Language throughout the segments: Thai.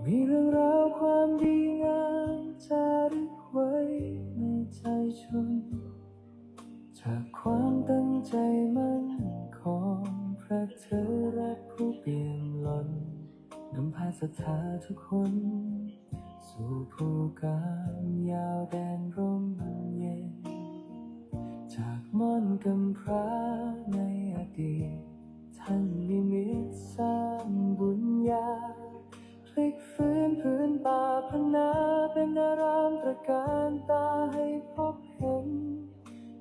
มีเรื่องราวความดีงามจารึกไว้ในใจชนจากความตั้งใจมั่นของพระเธอและผู้เปี่ยมล้นนำพาศรัทธาทุกคนสู่ภูการยาวแดนร่มเย็นจากม่อนกำพร้าในอดีตท่านนิมิตสร้างบุญญาพลิกฟื้นพื้นป่าพนาเป็นอารามตระการตาให้พบเห็น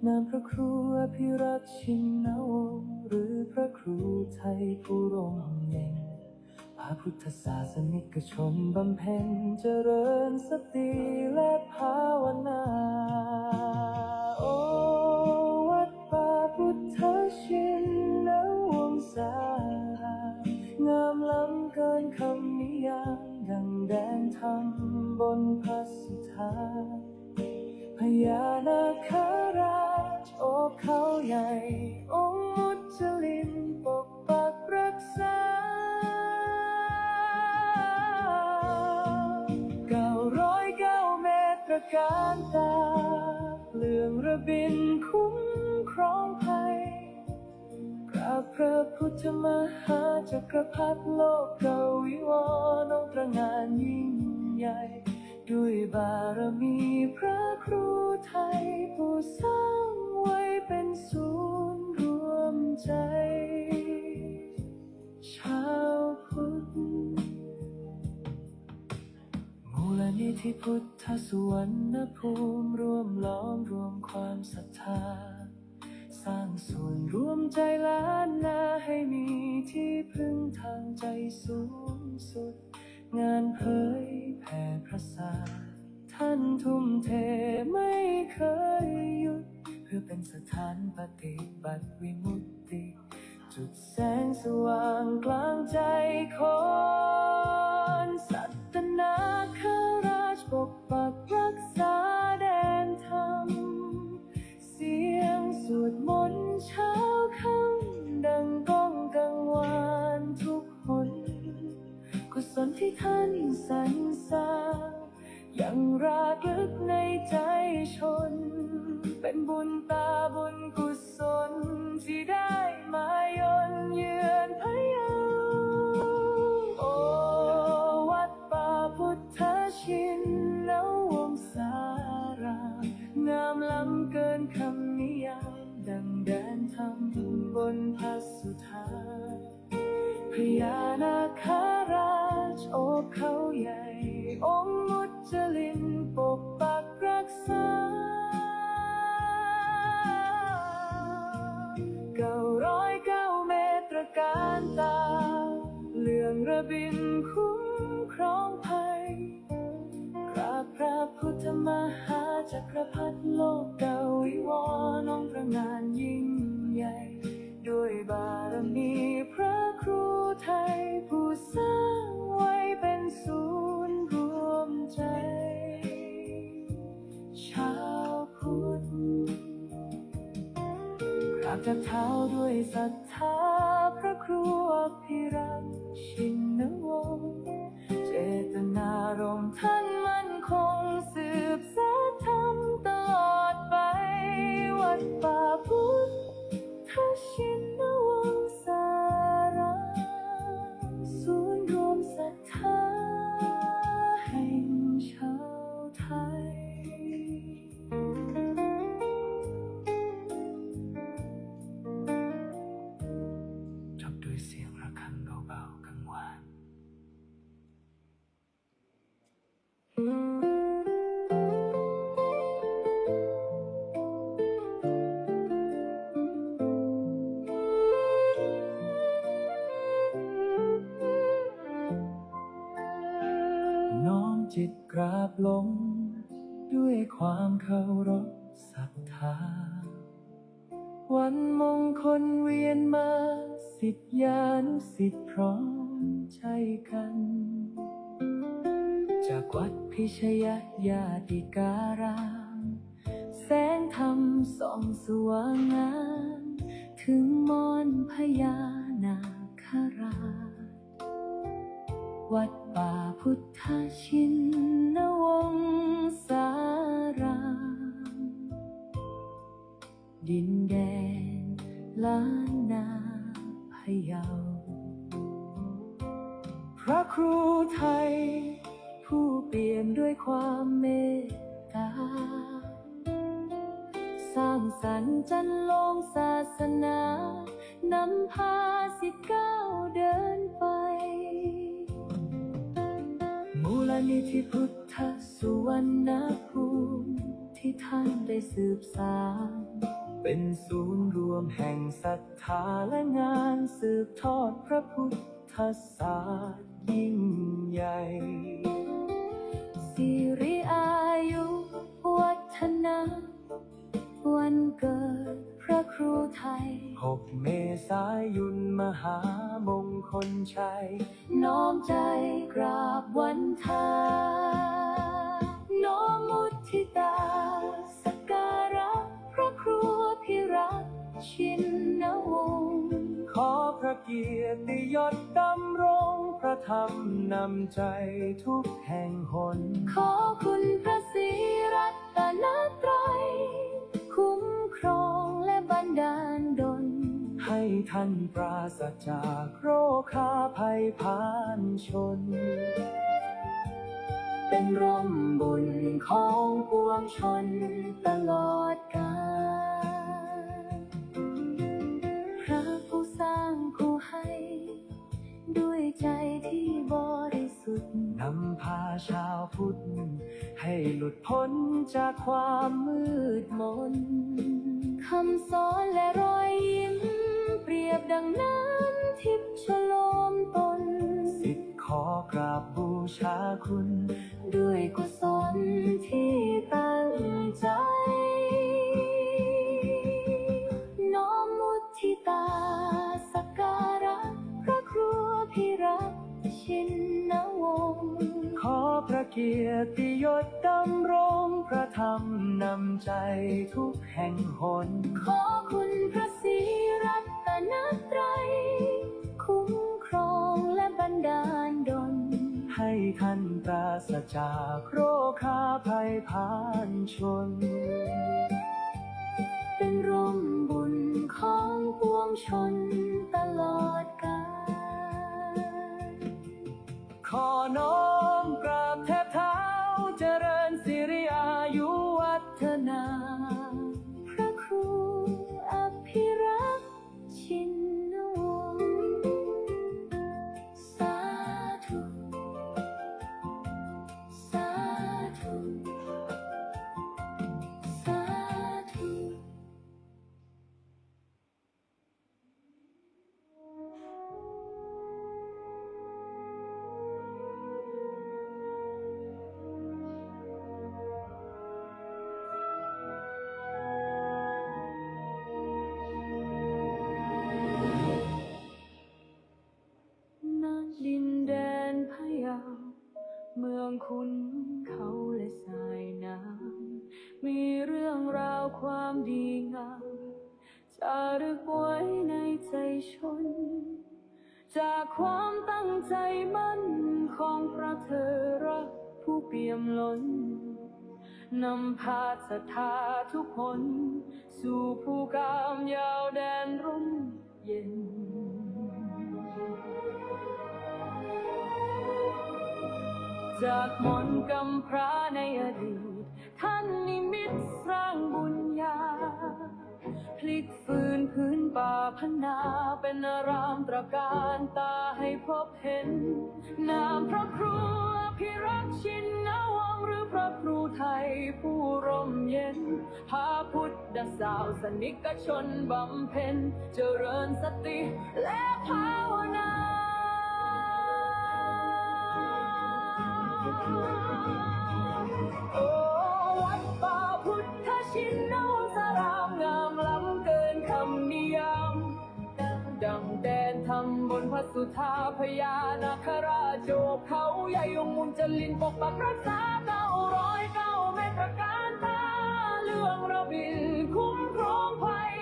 นามพระครูอภิรักษ์ชินวงศ์หรือพระครูไทยผู้ร่มเย็นพระพุทธศาสนิกชนบำเพ็ญเจริญสติและภาวนาโอวัดป่าพุทธชินวงศางามล้ำเกินคำนิยามดังแดนธรรมบนพระสุธาพญานาคราชโอบเขาใหญ่องค์มุจลินปกปักรักษา909 เมตรตระการตาเปลืองระบินคุ้มครองภัยกราบพระพุทธมหาจักรพรรดิโลกกวิวรณ์องค์ตระหง่านยิ่งใหญ่ด้วยบารมีพระครูไทยผู้สร้างไว้เป็นศูนย์รวมใจชาวพุทธมูลนิธิพุทธสุวรรณภูมิร่วมล้อมรวมความศรัทธาสร้างส่วนรวมใจล้านนาให้มีที่พึ่งทางใจสูงสุดงานเผยแผ่พระศาสนาท่านทุ่มเทไม่เคยหยุดเพื่อเป็นสถานปฏิบัติวิมุตติจุดแสงสว่างกลางใจคนสัตนาคราชปกปักรักษาแดนธรรมเสียงสวดมนต์เช้าค่ำดังก้องกังวานทุกหนกุศลที่ท่านสรรสร้างยังราลึกในใจชนเป็นบุญตาบุญกุศลที่ได้มายนเยือนพะเยาโอวัดป่าพุทธชินวงศารามงามล้ำเกินคำนิยามดังแดนธรรมบนพระสุธาพญานาคราชโอบเขาใหญ่องค์มุจลินปกปักรักษา909 เมตรตระการตาเลื่องระบินคุ้มครองภัยกราบพระพุทธมหาจักรพรรดิโลกกวิวรณ์องค์ตระหง่านยิ่งใหญ่ด้วยบารมีพระครูไทยผู้สร้างไว้เป็นศูนย์รวมใจชาวพุทธกราบจากเท้าด้วยศรัทธาพระครูอภิรักษ์ชินวงศ์เจตนารมณ์ท่านมั่นคงสืบสานธรรมตลอดไปวัดป่าพุทธชินวงศารามศูนย์รวมศรัทธาแห่งชาวไทยจบด้วยเสียงระฆังเบาๆกังวานน้อมจิตกราบลงด้วยความเคารพศรัทธาวันมงคลเวียนมาศิษยานุศิษย์พร้อมใจกันจากวัดพิชยญาติการามแสงธรรมส่องสว่างงามถึงมอนพญานาคราช วัดป่าพุทธชินวงศารามดินแดนล้านนาพะเยาพระครูไทยผู้เปี่ยมด้วยความเมตตาสร้างสรรค์จันลงศาสนานำพาศิษย์ก้าวเดินไปมูลนิธิพุทธสุวรรณภูมิที่ท่านได้สืบสานเป็นศูนย์รวมแห่งศรัทธาและงานสืบทอดพระพุทธศาสนายิ่งใหญ่สิริอายุวัฒนะวันเกิดพระครูไทย6 เมษายนมหามงคลชัยน้อมใจกราบวันทาน้อมมุทิตาสักการะพระครูพิรักษ์ชินวงศ์ขอพระเกียรติยศดำรงพระธรรมนำใจทุกแห่งหนขอคุณพระศรีรัตนตรัยคุ้มครองและบันดาลดลให้ท่านปราศจากโรคาภัยพานชนเป็นร่มบุญของปวงชนตลอดกาลพระผู้สร้างผู้ให้ด้วยใจที่บริสุทธิ์นำพาชาวพุทธให้หลุดพ้นจากความมืดมนคำสอนและรอยยิ้มเปรียบดังน้ำทิพย์ฉโลมตนศิษย์ขอกราบบูชาคุณด้วยกุศลที่ตั้งใจน้อมมุทิตาสักการะพระครูพิรักษ์ชินวงศ์ขอพระเกียรติยศดำรงพระธรรมนำใจทุกแห่งหนขอคุณพระศรีรัตนตรัยคุ้มครองและบันดาลดลให้ท่านปราศจากโรคาภัยพานชนเป็นร่มบุญของปวงชนตลอดกาลขอน้อมกราบแทบเท้าเจริญสิริอายุวัฒนาพระครูอภิรักษ์ชินวงศ์สาธุสาธุสาธุ เมืองคุณเขาและสายน้ำมีเรื่องราวความดีงามจารึกไว้ในใจชนจากความตั้งใจมั่นของพระเธอรักผู้เปี่ยมล้นนำพาศรัทธาทุกคนสู่ภูกามยาวแดนร่มเย็นจากมนต์กำพร้าในอดีตท่านนิมิตสร้างบุญญาพลิกฟื้นพื้นป่าพนาเป็นอารามตระการตาให้พบเห็นนามพระครูพิรักษ์ชินวงศ์หรือพระครูไทยผู้ร่มเย็นพาพุทธศาสนิกชนบำเพ็ญเจริญสติและภาวนาโอ้วัดป่าพุทธชินวงศารามงามล้ำเกินคำนิยามดังแดนทำบนพระสุธาพญานาคราชโจกเขาใหญ่องค์มุนจลินปกปักรักษา909 เมตรการตาเรื่องระบินคุ้มครองภัย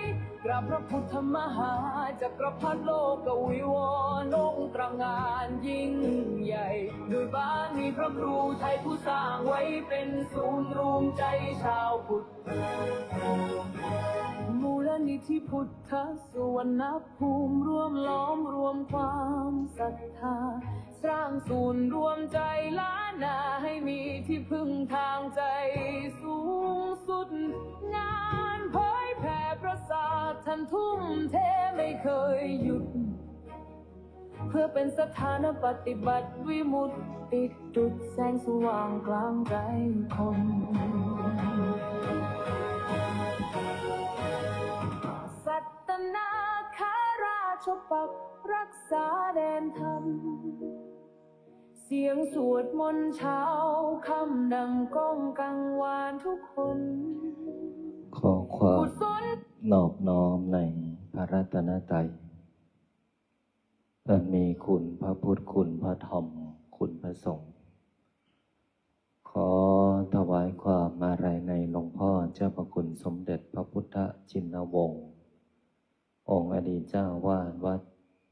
กราบพระพุทธมหาจักรพรรดิโลกวิวรณ์องค์ตระหง่านยิ่งใหญ่ โดยบ้านมีพระครูไทยผู้สร้างไว้เป็นศูนย์รวมใจชาวพุทธมูลนิธิพุทธสวรรณภูมิรวมล้อมรวมความศรัทธาสร้างศูนย์รวมใจล้านนาให้มีที่พึ่งทางใจสูงสุดงานเผยแผ่ประสาทท่านทุ่มเทไม่เคยหยุดเพื่อเป็นสถานปฏิบัติวิมุตติจุดแสงสว่างกลางใจคนสัตนาคาราชปักรักษาแดนธรรมเสียงสวดมนต์เช้าคำดังก้องกังวานทุกคนขอความนอบน้อมในพระรัตนตรัยอันมีคุณพระพุทธคุณพระธรรมคุณพระสงฆ์ขอถวายความอาลัยในหลวงพ่อเจ้าพระคุณสมเด็จพระพุทธชินวงศ์องค์อดีตเจ้าวาดวัด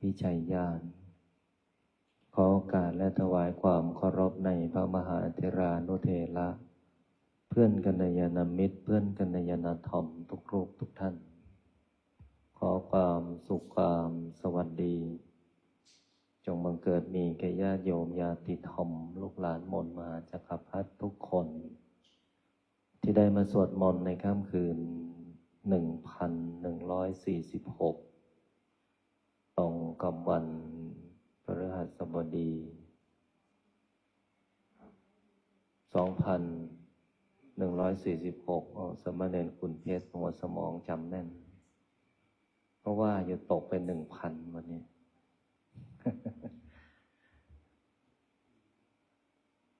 วิชัยญาณขอโอกาสและถวายความเคารพในพระมหาเถรานุเถระเพื่อนกัลยาณมิตรเพื่อนกัลยาณธรรมทุกรูปทุกท่านขอความสุขความสวัสดีจงบังเกิดมีแก่ญาติโยมญาติธรรมลูกหลานมนต์มหาจักรพรรดิทุกคนที่ได้มาสวดมนต์ในค่ำคืน 1146 ตรงกับวันพฤหัสบดี 2146 สมณเณรคุณเพชรหัวสมองจำแน่นเพราะว่าจะตกเป็น 1,000 วันนี้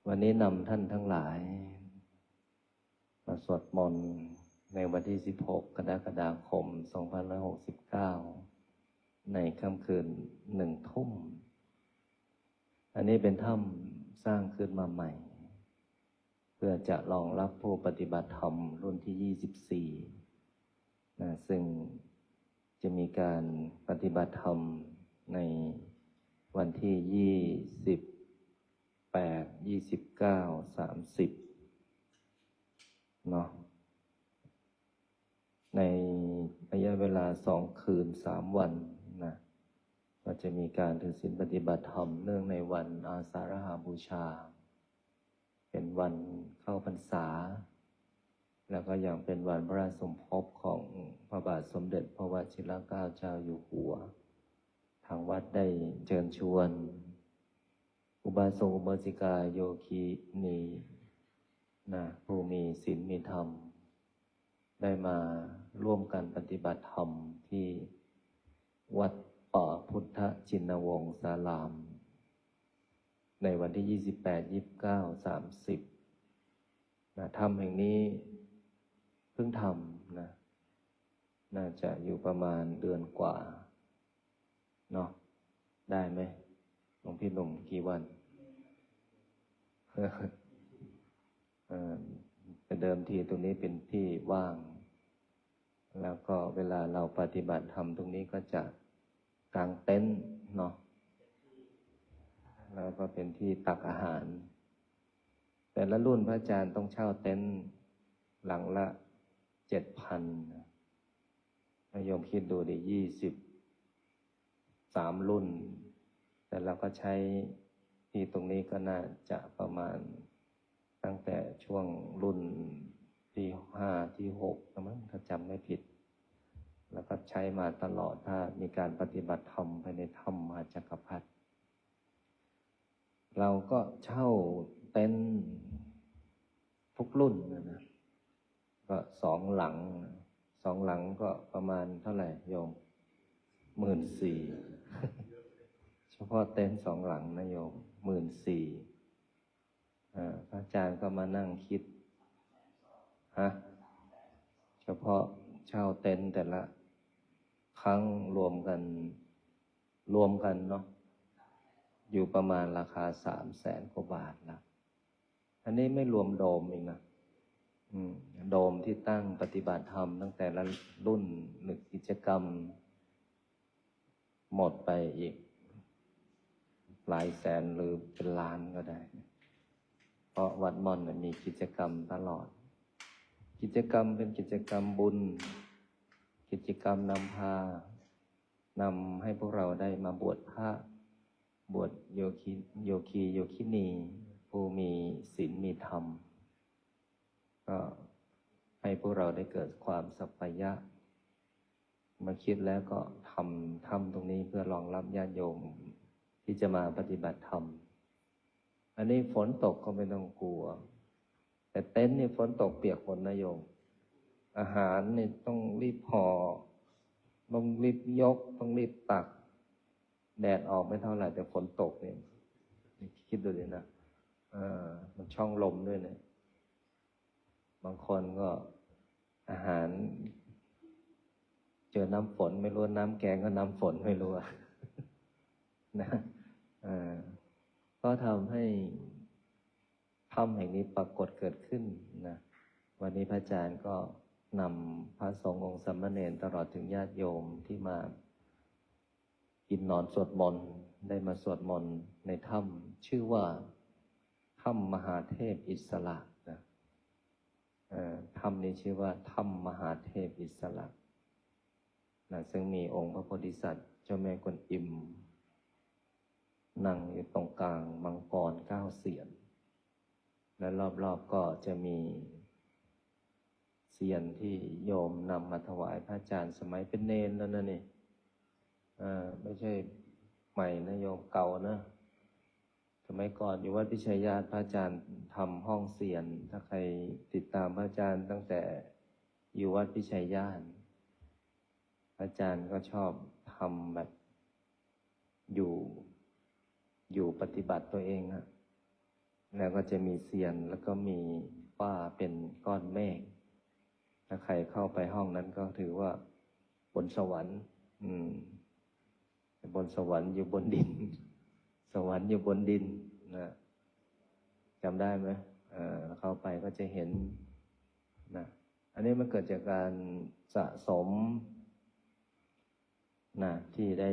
วันนี้นำท่านทั้งหลายมาสวดมนต์ในวันที่ 16 กรกฎาคม 2569 ในค่ำคืน 1 ทุ่ม อันนี้เป็นถ้ำสร้างขึ้นมาใหม่ เพื่อจะรองรับผู้ปฏิบัติธรรมรุ่นที่ 24 ซึ่งจะมีการปฏิบัติธรรมในวันที่ 28 29 30 เนาะในระยะเวลา2 คืน 3 วันนะก็จะมีการถือศีลปฏิบัติธรรมเนื่องในวันอาสาฬหบูชาเป็นวันเข้าพรรษาแล้วก็ยังเป็นวันพระราชสมภพของพระบาทสมเด็จพระวชิรเกล้าเจ้าอยู่หัวทางวัดได้เชิญชวนอุบาสกอุบาสิกาโยคีนีนะผู้มีศีลมีธรรมได้มาร่วมกันปฏิบัติธรรมที่วัดป่าพุทธชินวงศ์ศาลามในวันที่ 28 29 30นะธรรมแห่งนี้เพิ่งทำนะน่าจะอยู่ประมาณเดือนกว่าเนาะได้ไหมหลวงพี่หนุ่มกี่วันแต่เดิมทีตรงนี้เป็นที่ว่างแล้วก็เวลาเราปฏิบัติธรรมตรงนี้ก็จะกางเต็นท์เนาะแล้วก็เป็นที่ตักอาหารแต่ละรุ่นพระอาจารย์ต้องเช่าเต็นท์หลังละ 7,000 โยมคิดดูดิ23 รุ่นแต่เราก็ใช้ที่ตรงนี้ก็น่าจะประมาณตั้งแต่ช่วงรุ่นที่ 5 ที่ 6นะมั้งถ้าจำไม่ผิดแล้วก็ใช้มาตลอดถ้ามีการปฏิบัติธรรมภายในถ้ำมหาจักรพรรดิเราก็เช่าเต็นท์ทุกรุ่นนะก็2 หลังก็ประมาณเท่าไหร่โยม 14,000 เฉพาะเต็นท์2 หลังนะโยม 14,000 พระอาจารย์ก็มานั่งคิดเฉพาะเช่าเต็นท์แต่ละครั้งรวมกันเนาะอยู่ประมาณราคา 300,000 กว่าบาทละอันนี้ไม่รวมโดมอีกนะโดมที่ตั้งปฏิบัติธรรมตั้งแต่ละรุ่น1 กิจกรรมหมดไปอีก หลายแสนหรือเป็นล้านก็ได้ เพราะวัดม่อนมีกิจกรรมตลอด กิจกรรมเป็นกิจกรรมบุญ กิจกรรมนำให้พวกเราได้มาบวชพระ บวชโยคินีผู้มีศีลมีธรรม ก็ให้พวกเราได้เกิดความสัพพยะ มาคิดแล้วก็ทำตรงนี้เพื่อรองรับญาติโยมที่จะมาปฏิบัติธรรม อันนี้ฝนตกก็ไม่ต้องกลัว แต่เต็นท์นี่ฝนตกเปียกฝนนะโยม อาหารนี่ต้องรีบห่อต้องรีบยกต้องรีบตัก แดดออกไม่เท่าไหร่แต่ฝนตกเนี่ยคิดดูดินะมันช่องลมด้วยเนี่ยบางคนก็อาหารเจอน้ำฝนไม่รู้น้ำแกงก็น้ำฝนไม่รู้นะก็ทำให้ธรรมแห่งนี้ปรากฏเกิดขึ้นนะวันนี้พระอาจารย์ก็นำพระสงฆ์องค์สามเณรตลอดถึงญาติโยมที่มากินนอนสวดมนต์ได้มาสวดมนต์ในถ้ำชื่อว่าถ้ำมหาเทพอิสระนะถ้ำนี้ชื่อว่าถ้ำมหาเทพอิสระนะซึ่งมีองค์พระโพธิสัตว์เจ้าแม่กวนอิมนั่งอยู่ตรงกลางมังกร9 เสียนและรอบๆก็จะมีเสียนที่โยมนำมาถวายพระอาจารย์สมัยเป็นเณรแล้วนะนี่ไม่ใช่ใหม่นะโยมเก่านะสมัยก่อนอยู่วัดพิชัยญาติพระอาจารย์ทำห้องเสียนถ้าใครติดตามพระอาจารย์ตั้งแต่อยู่วัดพิชัยญาติพระอาจารย์ก็ชอบทำแบบอยู่ปฏิบัติตัวเองนะแล้วก็จะมีเสียนแล้วก็มีฝ้าเป็นก้อนเมฆถ้าใครเข้าไปห้องนั้นก็ถือว่าบนสวรรค์บนสวรรค์อยู่บนดินสวรรค์อยู่บนดินนะจำได้ไหมเข้าไปก็จะเห็นนะอันนี้มันเกิดจากการสะสมนะที่ได้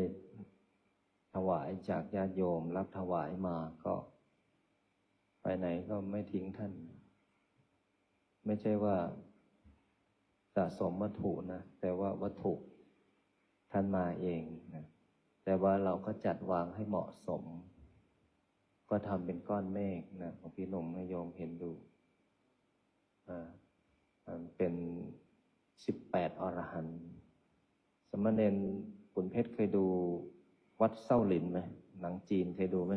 ถวายจากญาติโยมรับถวายมาก็ไปไหนก็ไม่ทิ้งท่านไม่ใช่ว่าสะสมวัตถุนะแต่ว่าวัตถุท่านมาเองนะแต่ว่าเราก็จัดวางให้เหมาะสมก็ทำเป็นก้อนเมฆนะของพี่หนุ่มให้โยมเห็นดูเป็น18 อรหันต์สมณเณรขุนเพชรเคยดูวัดเส้าหลินไหมหนังจีนเคยดูไหม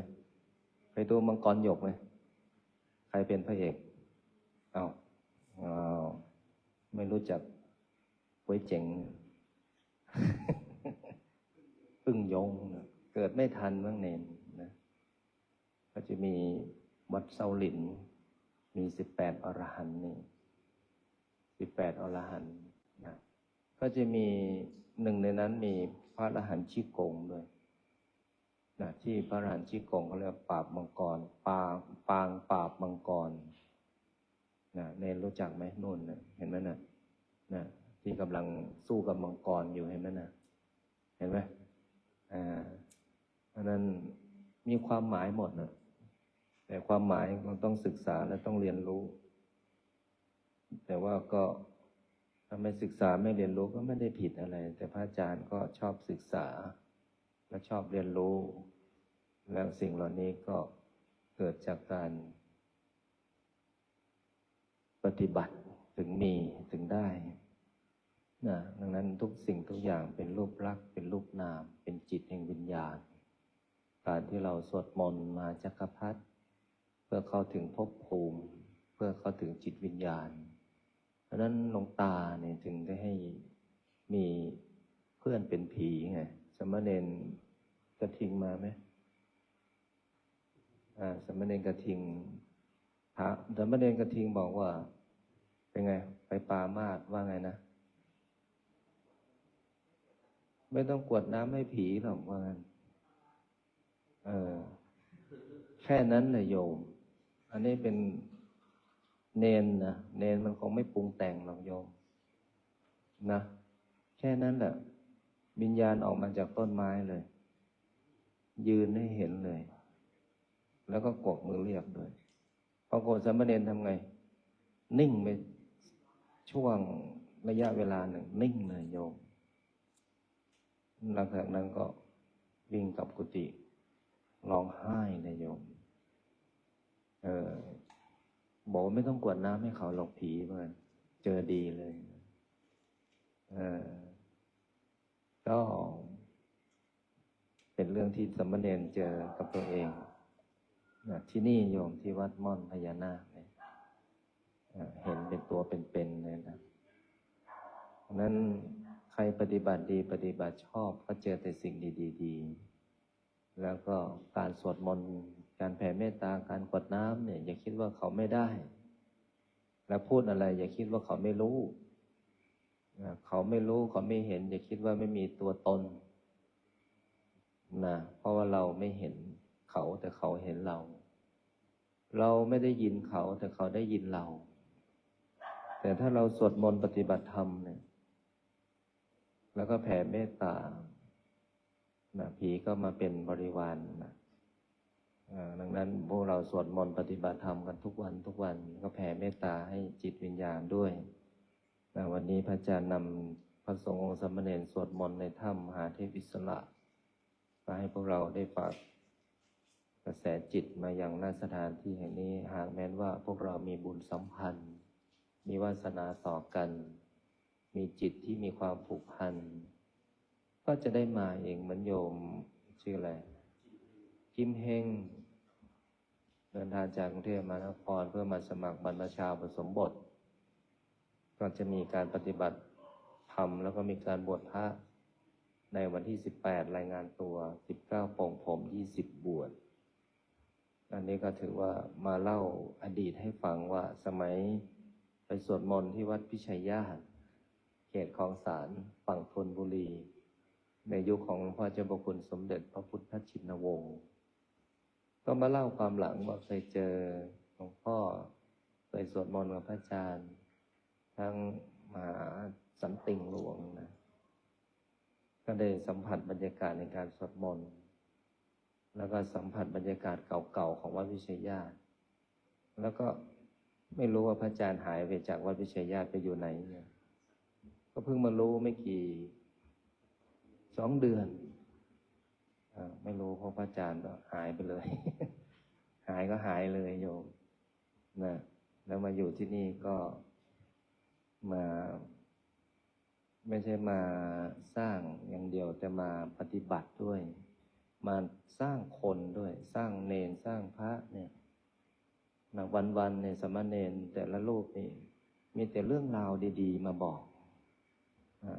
เคยดูมังกรหยกไหมใครเป็นพระเอกอ้าวไม่รู้จักไว้เจ๋ง พึ่งยงนะเกิดไม่ทันบ้างเนนนะก็จะมีวัดเส้าหลินมี18 อรหันต์นี่18 อรหันต์นะก็จะมีหนึ่งในนั้นมีพระอรหันต์ชี้กงด้วยนะที่พระอรหันต์ชี้กงเขาเรียกปราบมังกรปางปราบมังกรนะเนนรู้จักไหมนู่นนะเห็นไหมนะที่กำลังสู้กับมังกรอยู่เห็นไหมนะเห็นไหมเพราะนั้นมีความหมายหมดนะแต่ความหมายมันต้องศึกษาและต้องเรียนรู้แต่ว่าก็ถ้าไม่ศึกษาไม่เรียนรู้ก็ไม่ได้ผิดอะไรแต่พระอาจารย์ก็ชอบศึกษาและชอบเรียนรู้แล้วสิ่งเหล่านี้ก็เกิดจากการปฏิบัติถึงมีถึงได้นะดังนั้นทุกสิ่งทุกอย่างเป็นรูปลักษณ์เป็นรูปนามเป็นจิตแห่งวิญญาณการที่เราสวดมนต์มาจักรพรรดิเพื่อเข้าถึงภพภูมิเพื่อเข้าถึงจิตวิญญาณเพราะนั้นหลวงตาเนี่ยถึงได้ให้มีเพื่อนเป็นผีไงสมณเณรกระทิงมาไหมสมณเณรกระทิงสมณเณรกระทิงบอกว่าเป็นไงไปปามาสว่าไงนะไม่ต้องกรวดน้ำให้ผีหรอกว่างั้นแค่นั้นเลยโยมอันนี้เป็นเนนนะเนนมันคงไม่ปรุงแต่งหรอกโยมนะแค่นั้นแหละวิญญาณออกมาจากต้นไม้เลยยืนให้เห็นเลย แล้วก็กวักมือเรียกด้วยพอกดสามเณรทำไงนิ่งไปช่วงระยะเวลาหนึ่งนิ่งเลยโยมหลังจากนั้นก็วิ่งกลับกุฏิร้องไห้เลยโยมบอกว่าไม่ต้องกวดน้ำให้เขาหลอกผีเหมือนเจอดีเลยก็เป็นเรื่องที่สามเณรเจอกับตัวเองที่นี่โยมที่วัดม่อนพญานาคเนี่ยเห็นเป็นตัวเป็นๆเลยนะนั้นใครปฏิบัติดีปฏิบัติชอบก็เจอแต่สิ่งดีๆแล้วก็การสวดมนต์การแผ่เมตตาการกวดน้ำเนี่ยอย่าคิดว่าเขาไม่ได้แล้วพูดอะไรอย่าคิดว่าเขาไม่รู้เขาไม่รู้เขาไม่เห็นอย่าคิดว่าไม่มีตัวตนนะเพราะว่าเราไม่เห็นเขาแต่เขาเห็นเราเราไม่ได้ยินเขาแต่เขาได้ยินเราแต่ถ้าเราสวดมนต์ปฏิบัติธรรมเนี่ยแล้วก็แผ่เมตตาผีก็มาเป็นบริวารดังนั้นพวกเราสวดมนต์ปฏิบัติธรรมกันทุกวันก็แผ่เมตตาให้จิตวิญญาณด้วยวันนี้พระอาจารย์นำพระสงฆ์องค์สามเณรสวดมนต์ในถ้ำมหาเทพอิสระมาให้พวกเราได้ฝากกระแสจิตมาอย่างณสถานที่แห่งนี้หากแม้นว่าพวกเรามีบุญสัมพันธ์มีวาสนาต่อกันมีจิตที่มีความผูกพันก็จะได้มาเองเหมือนโยมชื่ออะไรกิมเฮงเดินทางจากกรุงเทพมหานครเพื่อมาสมัครบรรพชาอุปสมบทก็จะมีการปฏิบัติธรรมแล้วก็มีการบวชพระในวันที่18รายงานตัว19ปลงผม20บวชอันนี้ก็ถือว่ามาเล่าอดีตให้ฟังว่าสมัยไปสวดมนต์ที่วัดพิชัยญาติเขตคลองสานฝั่งธนบุรีในยุคของหลวงพ่อเจ้าพระคุณสมเด็จพระพุทธชินวงศ์ก็มาเล่าความหลังว่าเคยเจอหลวงพ่อเคยสวดมนต์กับพระอาจารย์ทั้งมหาสันติงหลวงนะก็ได้สัมผัสบรรยากาศในการสวดมนต์แล้วก็สัมผัสบรรยากาศเก่าๆของวัดวิชัยญาติแล้วก็ไม่รู้ว่าพระอาจารย์หายไปจากวัดวิชัยญาติไปอยู่ไหนเนี่ยก็เพิ่งมารู้ไม่กี่2 เดือนไม่รู้เพราะพระอาจารย์ก็หายไปเลย หายก็หายเลยโยมนะแล้วมาอยู่ที่นี่ก็มาไม่ใช่มาสร้างอย่างเดียวแต่มาปฏิบัติด้วยมาสร้างคนด้วยสร้างเณรสร้างพระเนี่ยวันๆเนี่ยสามเณรแต่ละรูปนี่มีแต่เรื่องราวดีๆมาบอก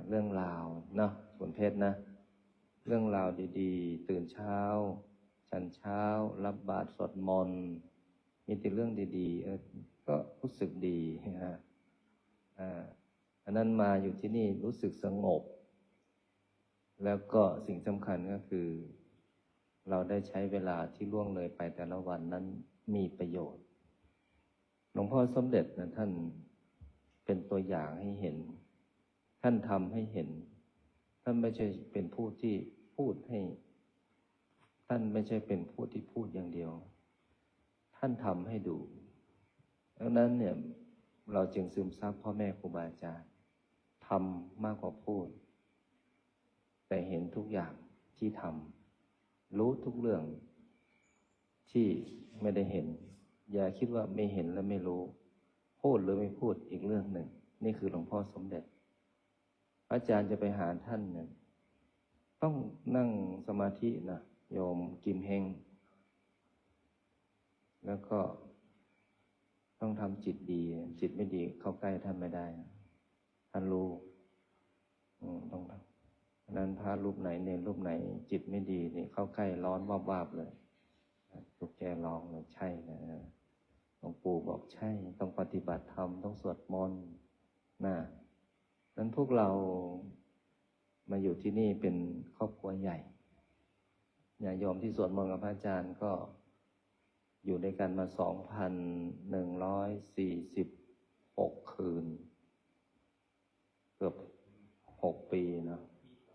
เรื่องราวเนาะขุนเพชรนะเรื่องราวดีๆตื่นเช้าฉันเช้ารับบาตรสวดมนต์มีแต่เรื่องดีๆก็รู้สึกดีอันนั้นมาอยู่ที่นี่รู้สึกสงบแล้วก็สิ่งสำคัญก็คือเราได้ใช้เวลาที่ล่วงเลยไปแต่ละวันนั้นมีประโยชน์หลวงพ่อสมเด็จนะท่านเป็นตัวอย่างให้เห็นท่านทำให้เห็นท่านไม่ใช่เป็นผู้ที่พูดให้ท่านไม่ใช่เป็นผู้ที่พูดอย่างเดียวท่านทำให้ดูดังนั้นเนี่ยเราจึงซึมซับพ่อแม่ครูบาอาจารย์ทำมากกว่าพูดแต่เห็นทุกอย่างที่ทำรู้ทุกเรื่องที่ไม่ได้เห็นอย่าคิดว่าไม่เห็นแล้วไม่รู้พูดหรือไม่พูดอีกเรื่องหนึ่งนี่คือหลวงพ่อสมเด็จอาจารย์จะไปหาท่านเนี่ยต้องนั่งสมาธินะโยมกิมเฮงแล้วก็ต้องทำจิตดีจิตไม่ดีเข้าใกล้ท่านไม่ได้ท่านรู้ต้องทำนั้นพระรูปไหนเนรรูปไหนจิตไม่ดีนี่เข้าใกล้ร้อนวาบๆเลยทุกแกร้องเลยใช่นะหลวงปู่บอกใช่ต้องปฏิบัติธรรมต้องสวดมนต์นะนั้นพวกเรามาอยู่ที่นี่เป็นครอบครัวใหญ่ญาติโยมที่สวดมนต์กับพระอาจารย์ก็อยู่ด้วยกันมา 2,146 คืนเกือบ6 ปีเนาะ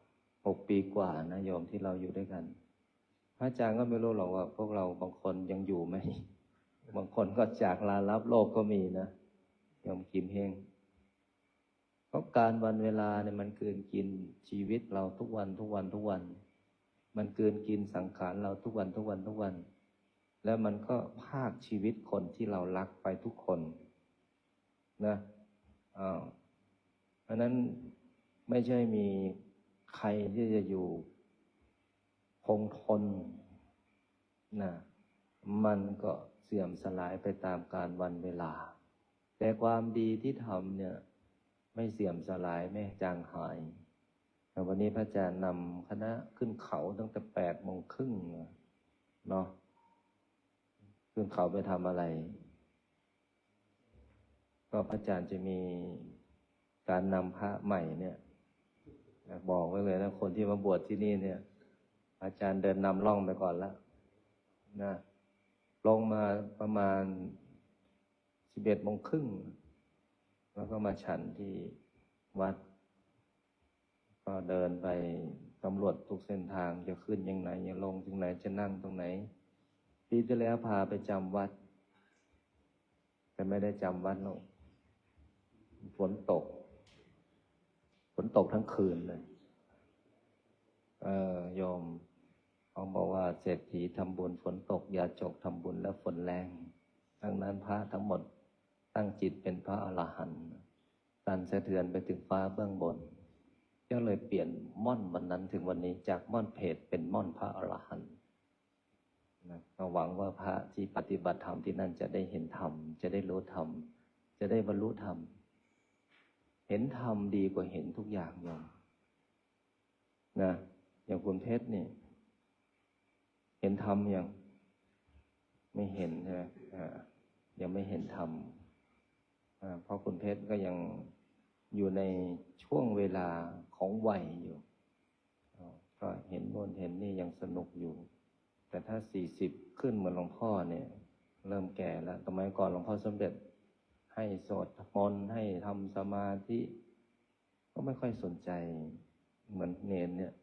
6 ปีกว่านะโยมที่เราอยู่ด้วยกัน พระอาจารย์ก็ไม่รู้หรอกว่าพวกเราบางคนยังอยู่ไหม บางคนก็จากลาลับโลกก็มีนะยมกิมเฮงเพราะการวันเวลาเนี่ยมันเกินกินชีวิตเราทุกวันทุกวันทุกวันมันเกินกินสังขารเราทุกวันทุกวันทุกวันแล้วมันก็พรากชีวิตคนที่เรารักไปทุกคนนะเพราะนั้นไม่ใช่มีใครที่จะอยู่คงทนนะมันก็เสื่อมสลายไปตามกาลวันเวลาแต่ความดีที่ทำเนี่ยไม่เสื่อมสลายไม่จางหายแต่วันนี้พระอาจารย์นำคณะขึ้นเขาตั้งแต่8:30เนาะขึ้นเขาไปทำอะไรก็พระอาจารย์จะมีการนำพระใหม่เนี่ยบอกไว้เลยนะคนที่มาบวชที่นี่เนี่ยอาจารย์เดินนำร่องไปก่อนแล้วนะลงมาประมาณ11:30แล้วก็มาฉันที่วัดก็เดินไปสำรวจทุกเส้นทางจะขึ้นยังไงจะลงตรงไหนจะนั่งตรงไหนปีที่แล้วพาไปจำวัดแต่ไม่ได้จำวัดหรอกฝนตกทั้งคืนเลยโยมเขาบอกว่าเศรษฐีทำบุญฝนตกยาจกทำบุญแล้วฝนแรงดังนั้นพระทั้งหมดตั้งจิตเป็นพระอรหันต์สั่นสะเทือนไปถึงฟ้าเบื้องบนก็เลยเปลี่ยนม่อนวันนั้นถึงวันนี้จากม่อนเพจเป็นม่อนพระอรหันต์นะหวังว่าพระที่ปฏิบัติธรรมที่นั่นจะได้เห็นธรรมจะได้รู้ธรรมจะได้บรรลุธรรมเห็นธรรมดีกว่าเห็นทุกอย่างโยมนะอย่างคุณเพชรนี่เห็นธรรมยังไม่เห็นใช่ไหมยังไม่เห็นธรรมเพราะคุณเพชรก็ยังอยู่ในช่วงเวลาของวัยอยู่ก็เห็นโน่นเห็นนี่ยังสนุกอยู่แต่ถ้า40ขึ้นเหมือนหลวงพ่อเนี่ยเริ่มแก่แล้วสมัยก่อนหลวงพ่อสมเด็จให้สวดมนต์ให้ทำสมาธิก็ไม่ค่อยสนใจเหมือนเนนเนี่ย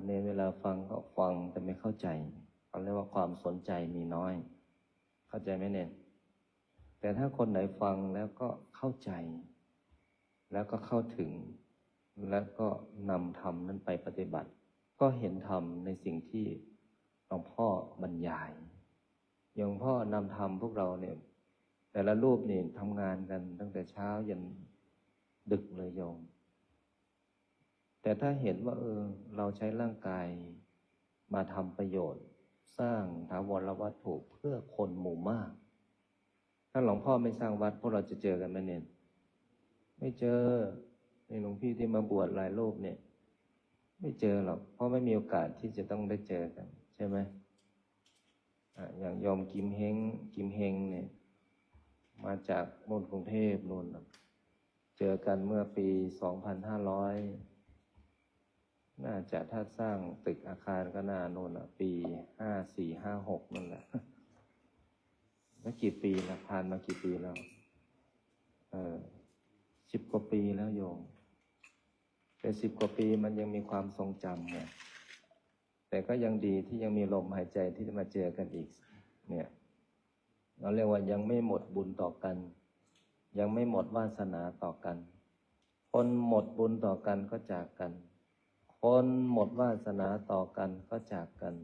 เนนเวลาฟังก็ฟังแต่ไม่เข้าใจเขาเรียกว่าความสนใจมีน้อยเข้าใจไหมเนนแต่ถ้าคนไหนฟังแล้วก็เข้าใจแล้วก็เข้าถึงแล้วก็นำธรรมนั้นไปปฏิบัติก็เห็นธรรมในสิ่งที่หลวงพ่อบรรยายอย่างพ่อนำธรรมพวกเราเนี่ยแต่ละรูปนี่ทำงานกันตั้งแต่เช้ายันดึกเลยโยมแต่ถ้าเห็นว่าเราใช้ร่างกายมาทำประโยชน์สร้างถาวรวัตถุเพื่อคนหมู่มากถ้าหลวงพ่อไม่สร้างวัดพวกเราจะเจอกันไหมเนี่ยไม่เจอในหลวงพี่ที่มาบวชหลายรูปเนี่ยไม่เจอหรอกเพราะไม่มีโอกาสที่จะต้องได้เจอกันใช่ไหมอย่างโยมกิมเฮงเนี่ยมาจากนู่นกรุงเทพนู่นเจอกันเมื่อปี2500น่าจะถ้าสร้างตึกอาคารก็น่าโน่นปี5456นั่นแหละแล้วกี่ปีนะผ่านมากี่ปีแล้ว10 กว่าปีแล้วโยมแต่10 กว่าปีมันยังมีความทรงจำเนี่ยแต่ก็ยังดีที่ยังมีลมหายใจที่จะมาเจอกันอีกเนี่ยเราเรียกว่ายังไม่หมดบุญต่อกันยังไม่หมดวาสนาต่อกันคนหมดบุญต่อกันก็จากกันคนหมดวาสนาต่อกันก็จากกัน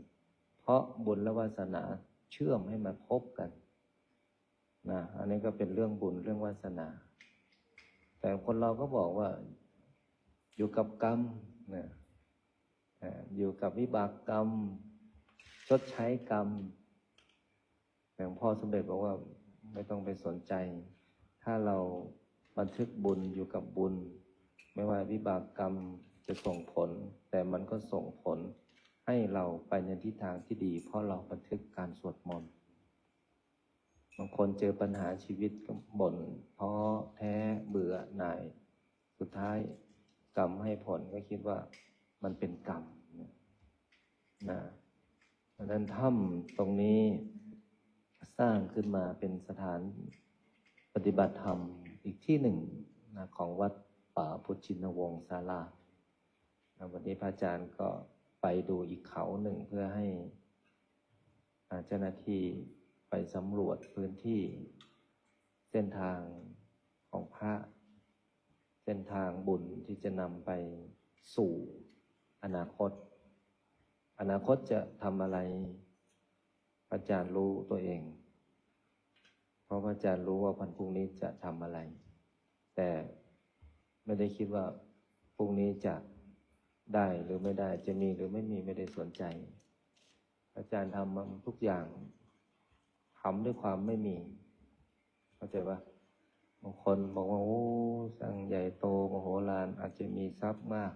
เพราะบุญและวาสนาเชื่อมให้มาพบกันนะอันนี้ก็เป็นเรื่องบุญเรื่องวาสนาแต่คนเราก็บอกว่าอยู่กับกรรมนะอยู่กับวิบากกรรมชดใช้กรรมหลวงพ่อสมเด็จบอกว่าไม่ต้องไปสนใจถ้าเราบันทึกบุญอยู่กับบุญไม่ว่าวิบากกรรมจะส่งผลแต่มันก็ส่งผลให้เราไปในทิศทางที่ดีเพราะเราบันทึกการสวดมนต์บางคนเจอปัญหาชีวิตก็บ่นท้อแท้เบื่อหน่ายสุดท้ายกรรมให้ผลก็คิดว่ามันเป็นกรรมนะดังนั้นถ้ำตรงนี้สร้างขึ้นมาเป็นสถานปฏิบัติธรรมอีกที่หนึ่งนะของวัดป่าพุทธชินวงศ์ศาลาวันนี้พระอาจารย์ก็ ไปดูอีกเขาหนึ่งเพื่อให้เจ้าหน้าที่ไปสำรวจพื้นที่เส้นทางของพระเส้นทางบุญที่จะนำไปสู่อนาคตจะทำอะไรพระอาจารย์รู้ตัวเองเพราะพระอาจารย์รู้ว่าวันพรุ่งนี้จะทำอะไรแต่ไม่ได้คิดว่าพรุ่งนี้จะได้หรือไม่ได้จะมีหรือไม่มีไม่ได้สนใจอาจารย์ทำทุกอย่างทำด้วยความไม่มีเข้าใจปะบางคนบอกว่าโอ้สร้างใหญ่โตมโหฬารอาจจะมีทรัพย์มาก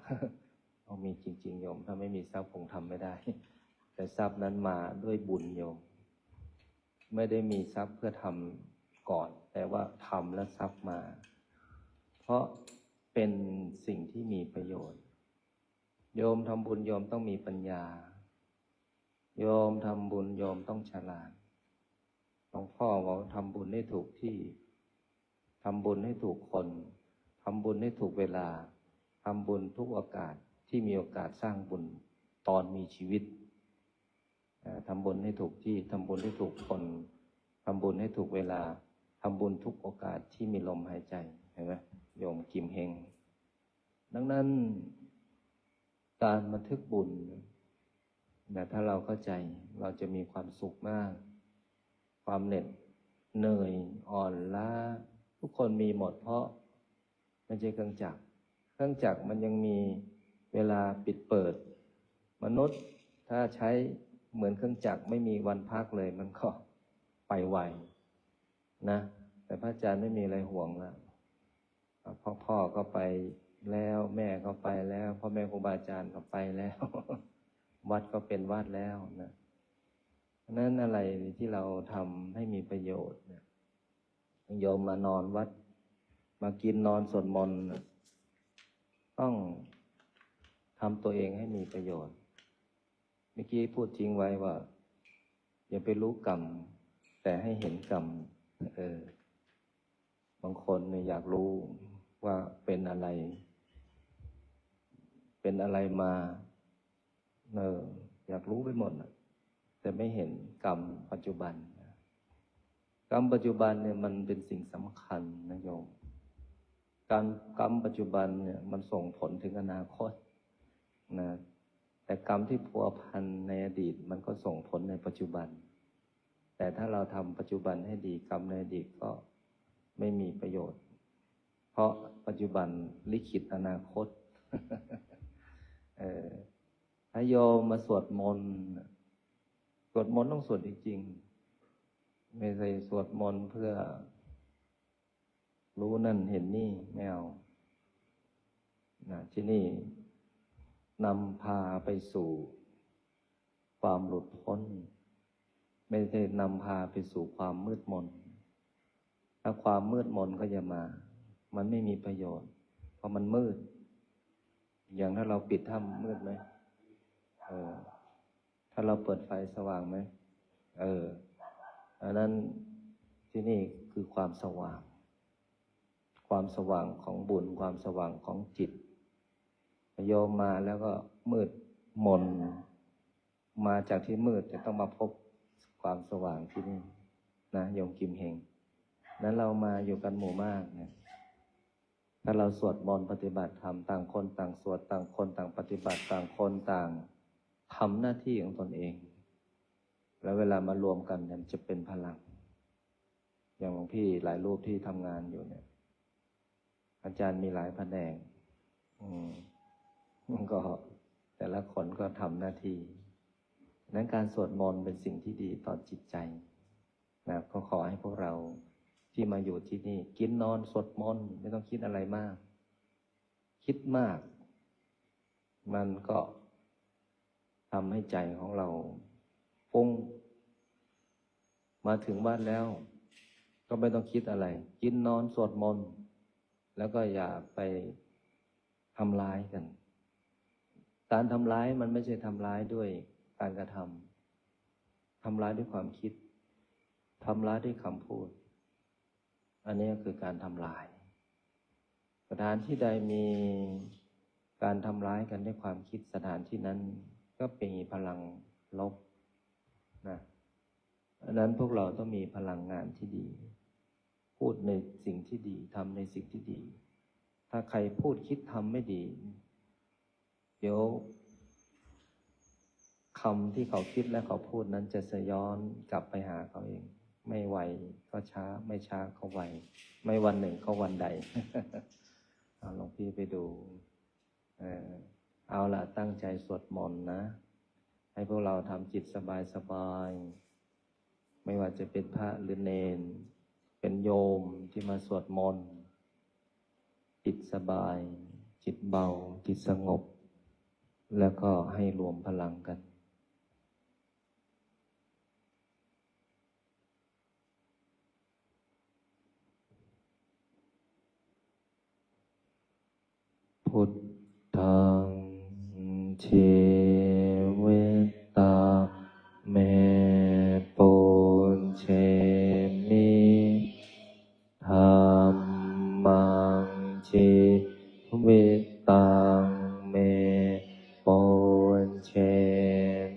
เอามีจริงๆโยมถ้าไม่มีทรัพย์คงทำไม่ได้แต่ทรัพย์นั้นมาด้วยบุญโยมไม่ได้มีทรัพย์เพื่อทำก่อนแต่ว่าทำแล้วทรัพย์มาเพราะเป็นสิ่งที่มีประโยชน์โยมทำบุญโยมต้องมีปัญญาโยมทำบุญโยมต้องฉลาดหลวงพ่อบอกทำบุญให้ถูกที่ทำบุญให้ถูกคนทำบุญให้ถูกเวลาทำบุญทุกโอกาสที่มีโอกาสสร้างบุญตอนมีชีวิตทำบุญให้ถูกที่ทำบุญให้ถูกคนทำบุญให้ถูกเวลาทำบุญทุกโอกาสที่มีลมหายใจเห็นไหมโยมกิมเฮงดังนั้นการบันทึกบุญถ้าเราเข้าใจเราจะมีความสุขมากความเหน็ดเหนื่อยอ่อนล้าทุกคนมีหมดเพราะไม่ใช่เครื่องจักรมันยังมีเวลาปิดเปิดมนุษย์ถ้าใช้เหมือนเครื่องจักรไม่มีวันพักเลยมันก็ไปไวนะแต่พระอาจารย์ไม่มีอะไรห่วงแล้วพ่อก็ไปแล้วแม่ก็ไปแล้วพ่อแม่ครูบาอาจารย์ก็ไปแล้ว วัดก็เป็นวัดแล้วนะนั้นอะไรที่เราทำให้มีประโยชน์เนี่ยโยมมานอนวัดมากินนอนสวดมนต์ต้องทำตัวเองให้มีประโยชน์เมื่อกี้พูดทิ้งไว้ว่าอย่าไปรู้กรรมแต่ให้เห็นกรรมบางคนเนี่ยอยากรู้ว่าเป็นอะไรมาอยากรู้ไปหมดแต่ไม่เห็นกรรมปัจจุบันกรรมปัจจุบันเนี่ยมันเป็นสิ่งสำคัญนะโยมกรรมปัจจุบันเนี่ยมันส่งผลถึงอนาคตนะแต่กรรมที่พัวพันในอดีตมันก็ส่งผลในปัจจุบันแต่ถ้าเราทำปัจจุบันให้ดีกรรมในอดีตก็ไม่มีประโยชน์เพราะปัจจุบันลิขิตอนาคต ถ้าโยมมาสวดมนต์ต้องสวดจริงๆไม่ใช่สวดมนต์เพื่อรู้นั่นเห็นนี่ไม่เอาที่นี่นำพาไปสู่ความหลุดพ้นไม่ใช่นำพาไปสู่ความมืดมนถ้าความมืดมนก็อย่ามามันไม่มีประโยชน์เพราะมันมืดอย่างถ้าเราปิดถ้ำมืดไหมถ้าเราเปิดไฟสว่างไหมอันนั้นที่นี่คือความสว่างของบุญความสว่างของจิตโยมมาแล้วก็มืดมนมาจากที่มืดจะต้องมาพบความสว่างที่นี่นะโยมกิมเฮงนั้นเรามาอยู่กันหมู่มากเนี่ยถ้าเราสวดมนต์ปฏิบัติธรรมต่างคนต่างสวดต่างคนต่างปฏิบัติต่างคนต่างทำหน้าที่ของตนเองแล้วเวลามารวมกันเนี่ยจะเป็นพลังอย่างหลวงพี่หลายรูปที่ทำงานอยู่เนี่ยอาจารย์มีหลายแผนกมันก็แต่ละคนก็ทำหน้าที่นั้นการสวดมนต์เป็นสิ่งที่ดีต่อจิตใจนะก็ขอให้พวกเราที่มาอยู่ที่นี่กินนอนสวดมนต์ไม่ต้องคิดอะไรมากคิดมากมันก็ทำให้ใจของเราฟุ้งมาถึงบ้านแล้วก็ไม่ต้องคิดอะไรกินนอนสวดมนต์แล้วก็อย่าไปทำร้ายกันการทำร้ายมันไม่ใช่ทำร้ายด้วยการกระทำร้ายด้วยความคิดทำร้ายด้วยคำพูดอันนี้คือการทำลายสถานที่ใดมีการทำร้ายกันด้วยความคิดสถานที่นั้นก็ ก็เป็นพลังลบนะดังนั้นพวกเราต้องมีพลังงานที่ดีพูดในสิ่งที่ดีทำในสิ่งที่ดีถ้าใครพูดคิดทำไม่ดีเดี๋ยวคำที่เขาคิดและเขาพูดนั้นจะสะย้อนกลับไปหาเขาเองไม่ไวก็ช้าไม่ช้าก็ไวไม่วันหนึ่งก็วันใด เอาหลวงพี่ไปดูเอาล่ะตั้งใจสวดมนต์นะให้พวกเราทำจิตสบายๆไม่ว่าจะเป็นพระหรือเนนเป็นโยมที่มาสวดมนต์จิตสบายจิตเบาจิตสงบแล้วก็ให้รวมพลังกันพุทธังเชวิตาเมปุญเชมิธัมมังเชวิตังเมปุญเช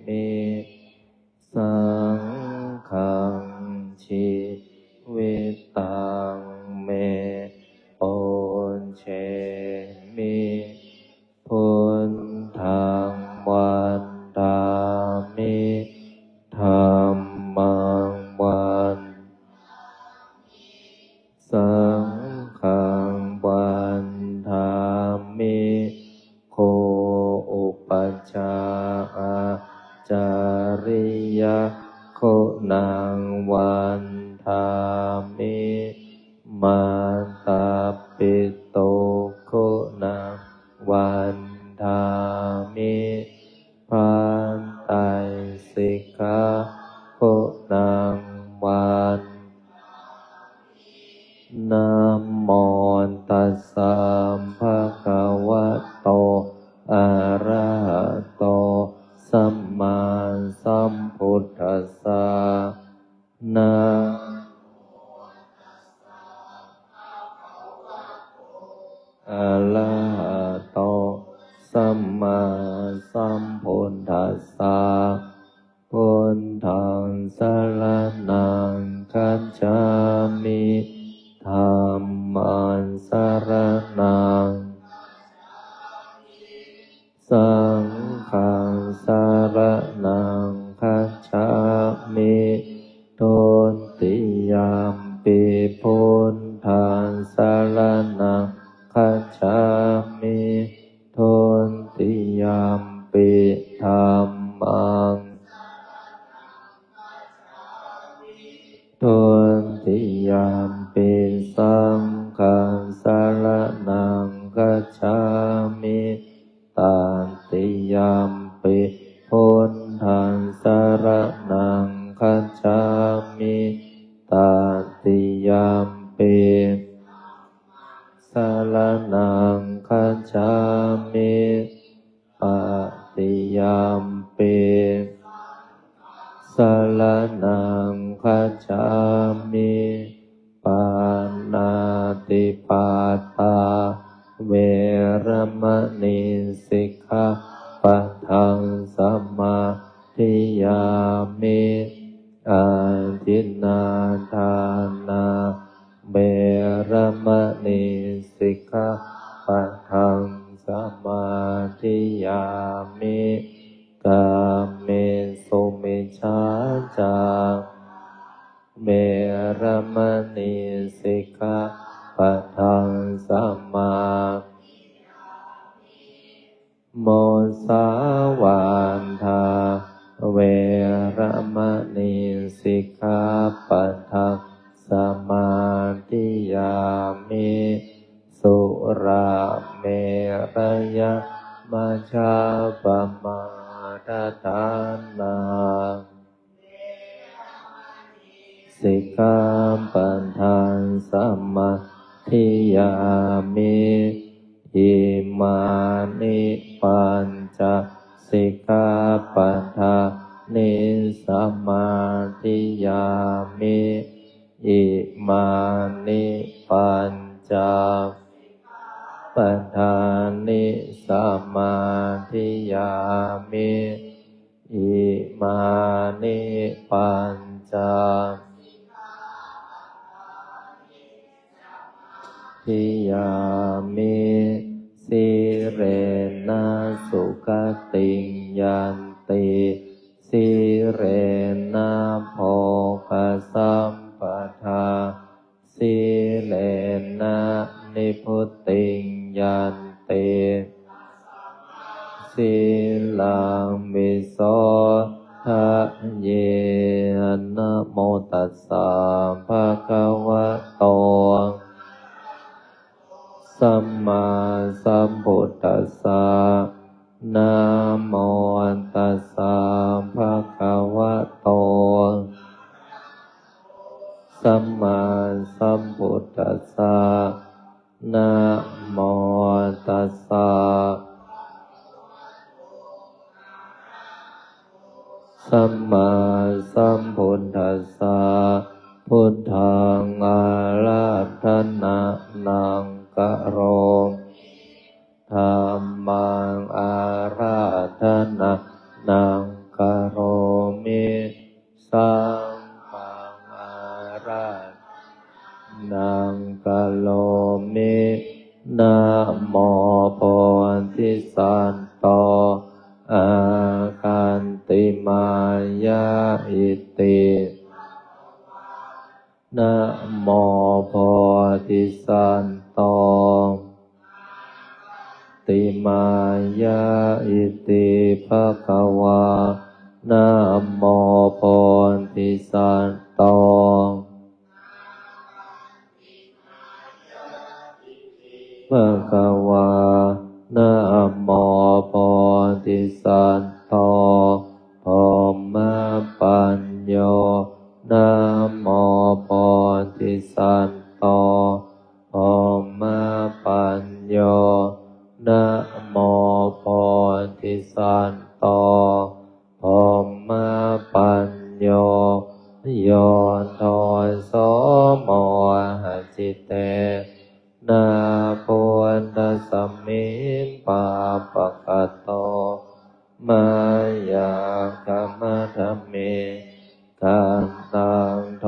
มิสังฆังเชวิตังเมปุญเชมิพุทธังวันดามิธัมมังวันสังฆังวันดามิโคอุปัชฌาอาจาริยะโคนังวันดามิมาตาปิโตโคนังวันดามิปันไตสิกขาโคนังวันนะโมตัสสะภะคะวะโตอะระหะโตสัมมาสัมพุทธัสสะนะอะระหะโตสัมมาสัมพุทธัสสะพุทธังสรณังคัจฉามิธัมมังสรณังสังฆังสรณังคัจฉามิทุติยมปิพุทธังสรณังคัจฉามิทุติยมปิธัมมังทุติยมปิสังฆังสรณังคัจฉามิตติยมปิพุทธังสรณังคัจฉามิตติยมปิสรณังคัจฉามิปฏิยมปิสรณังคัจฉามิปานาติปาตาเวรมณีสิกขาปะทังสมาธิยามิอาทินนาทานาเวรมณีสิกขาปะทังสมาธิยามิกาเมสุมิจฉาจาเวรมณีสิกขาปะทังสมาโมสาวานทาเวรมณีสิกขาปะทังสมาธิยามิสุราเมรยะมัชฌัปมาทฐานาสิกขาปะทังสมาธิยามิอิมานิปัญจสิกขาปะทังนิสมาธิยามิอิมานิปัญจปะทังนิสมาธิยามิ ปัญจทิยามิสิเรนะสุขติยันติสิเรนะโภคสัมปทาสิเลนะนิพุตติยันติสิลังวิโสทะเยนะโมตัสสะภะคะวะโตสัมมาสัมพุทธัสสะนะโมตัสสะภะคะวะโตสัมมาสัมพุทธัสสะนะโมตัสสะสัมมาสัมพุทธัสสะพุทธังอาราธนานังกะโรธัมมังอาราธนานังกะโรมิสังฆังอาราธนังกะโลมินะโมโพธิสัตโตอาคันติมายาอิตินะโมโพธิสัตโตติมายาอิติภะคะวะนะโมโพธิสัตโตภะคะวะนะโมโพธิสัตโตพรหมปัญโยนะโมโพธิสัตโตพรหมปัญโยนะโมโพธิสัตโตพรหมปัญโยโยโทโสโมหะจิตเตนะพุทธสัมมิปาปะกะโตมายาคัมมะธัมเมกันตังโท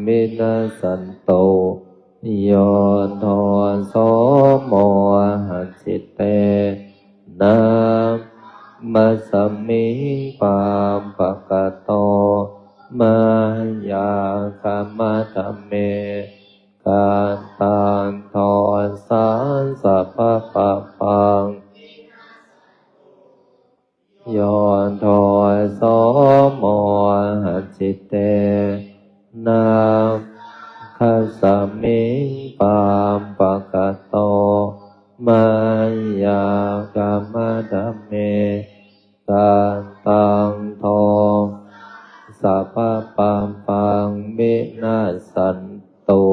มินาสันโตโยโทโสโมหะจิตเตนะมัสสมิปาปะกะโตมายาคัมมะธัมเมกันตังโทสัสสะปะปะปังโยโทโสโมหะจิตเตนะคัสสมิปาปะกะโตมายาคัมมะธัมเมกันตังโทสัพพะปังปังมินาสันตุ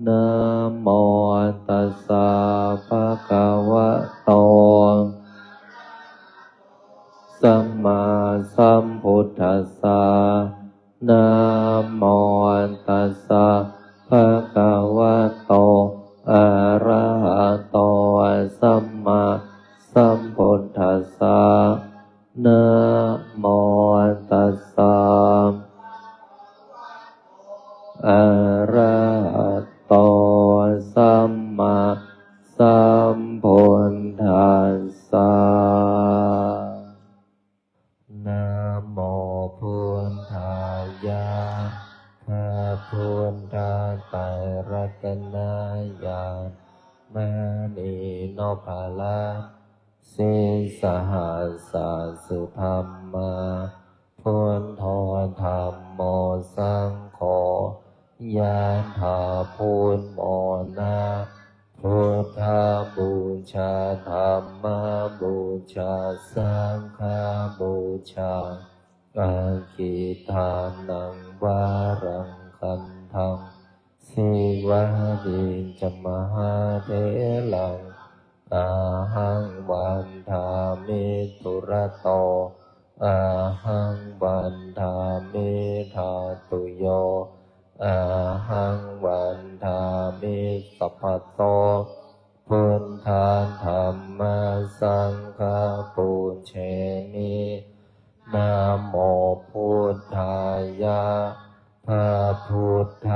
นะโมตัสสะภะคะวะโตสัมมาสัมพุทธัสสะนะโมตัสสะภะคะวะโตอะระหะโตสัมมาสัมพุทธัสสะนะโมตัสสะอะระหะโตสัมมาสัมพุทธัสสะนะโมพุทธายะพระพุทธไตรรัตนญาณมณีโนภาลาสิสหัสสะสุธรรมาพุทโธธัมโมสังโฆยะถาพุทโมนะพุทธบูชาธัมมบูชาสังฆบูชาอาคิทานังวารังคันธังสิวะดิจมหาเถลังอาหังวันทามิตุระโตอาหังวันทามิธาตุโยอาหังวันทามิสัพพะโตพุทธาธัมมาสังฆปูเชมิ นะโมพุทธายะพระพุทธ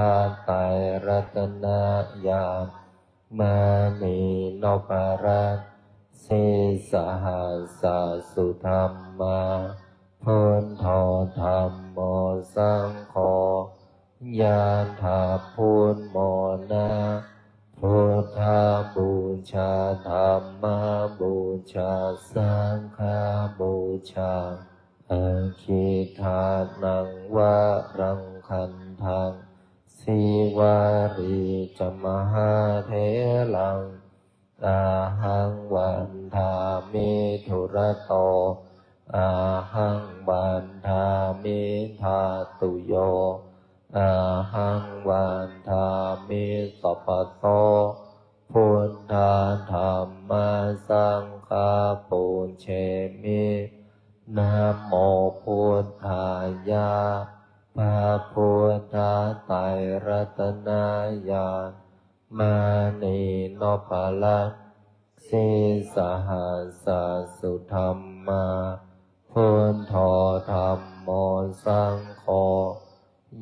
ไตรรัตนญาณมณีนพรัตน์สิสหัสสุธรรมาพุทโธธัมโมสังโฆยะถาพุทโมนะพุทธบูชาธัมมบูชาสังฆบูชาอาคิทานังวะรังคันทังสิวารีจมหาเถลังอาหังวันทามิธุระโตอาหังวันทามิธาตุโยอาหังวันทามิสัพพะโตพุทธาธัมมาสังฆาปุญเชมินะโมพุทธายะพระพุทธไตรรัตนญาณมณีนพรัตน์สิสหัสสุธรรมาพุทโธธัมโมสังโฆ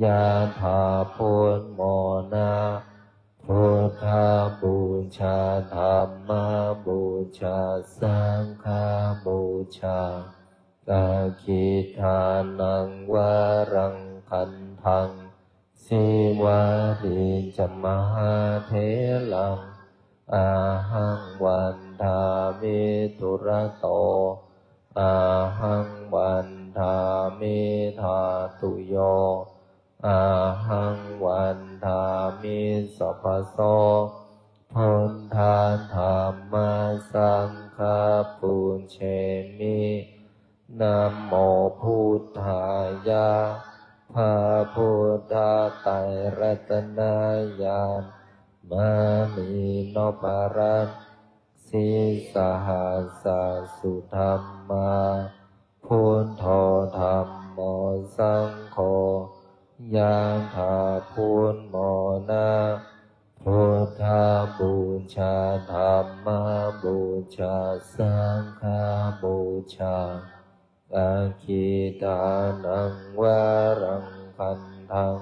ยะถาพุทโมนะพุทธบูชาธัมมบูชาสังฆบูชาอาคิทานังวะรังคันทังสิวารีจมหาเถลังอาหังวันทามิธุระโตอาหังวันทามิธาตุโยอาหังวันทามิสัพพะโสพุทธาธัมมาสังฆาปุญเชมินะโมพุทธายะพระพุทธไตรรัตนญาณมณีนพรัตน์สิสหัสสุธรรมาพุทโธธัมโมสังโฆยะถาพุทโมนะพุทธบูชาธัมมบูชาสังฆบูชาอาคิทานังวะรังคันทัง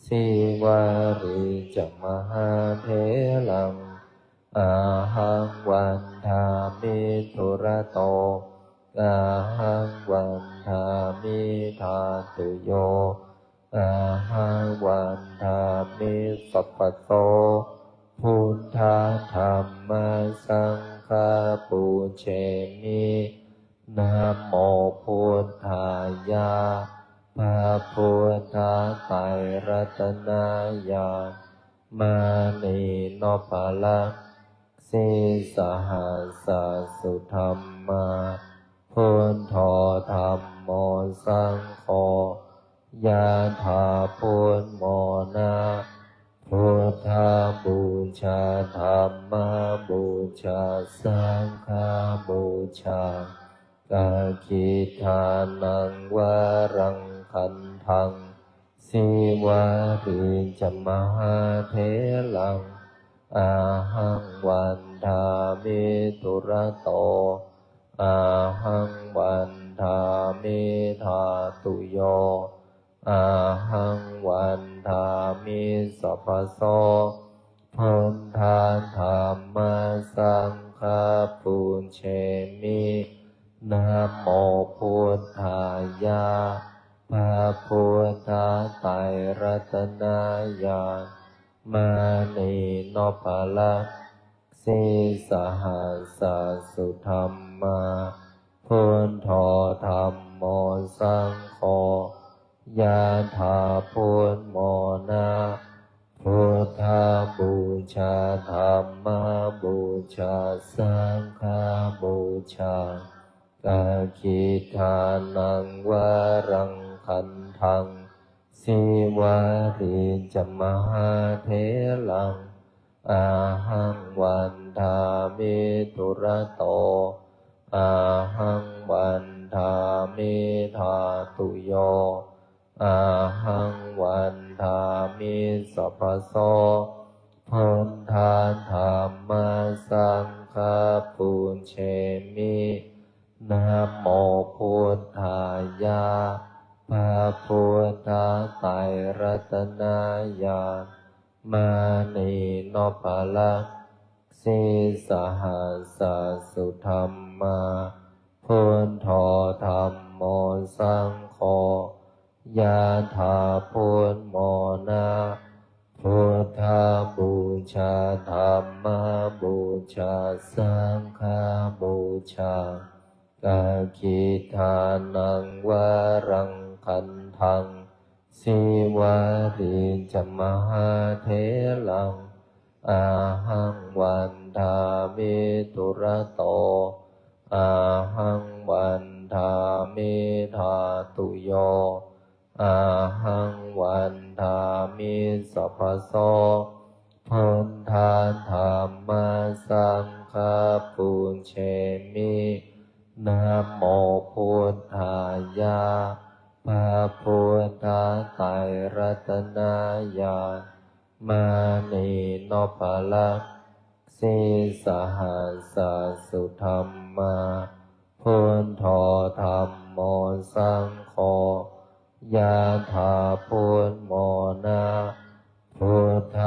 สิวารีจมหาเถลังอาหังวันทามิธุระโตอาหังวันทามิธาตุโยอาหังวันทามิสัพพะโตพุทธาธัมมาสังฆาปุญเชมินะโมพุทธายะพระพุทธไตรรัตนญาณมณีนพรัตน์สิสหัสสุธรรมาพุทโธธัมโมสังโฆยะถาพุทโมนะพุทธบูชาธัมมบูชาสังฆบูชาอาคิทานังวะรังคันทังสิวารีจมหาเถลังอาหังวันทามิธุระโตอาหังวันทามิธาตุโยอาหังวันทามิสัพพะโสพุทธาธัมมาสังฆาปุญเชมินะโมพุทธายะพระพุทธไตรรัตนญาณมณีนพรัตน์สิสหัสสุธรรมาพุทโธธัมโมสังโฆยะถาพุทโมนะพุทธบูชาธัมมบูชาสังฆบูชาอาคิทานังวะรังคันทังสิวารีจมหาเถลังอาหังวันทามิธุระโตอาหังวันทามิธาตุโยอาหังวันทามิสัพพะโสพุทธาธัมมาสังฆาปุญเชมินะโมพุทธาย ระพุทธไตรรัตนญาณมานีนพลังสีสหัสสุธรรมาพุทโธธรรมโมสังโฆยะถาพุทโมนะพุทธบูชาธรรมบูชาสังฆบูชากาคิทานังวารังคันทังสิวาริจมหาเถลังอาหังวันทามิตุระโตอาหังวันทามิธาตุโยอาหังวันทามิสัพพโสพุทธาธัมมาสังฆาปุญเชมินะโมพุทธายะพระพุทธไตรรัตนญาณมานีนพลังสีสหัสสุธรรมาพุทโธธรรมโมสังโฆยะถาพุทโมนะพุทธ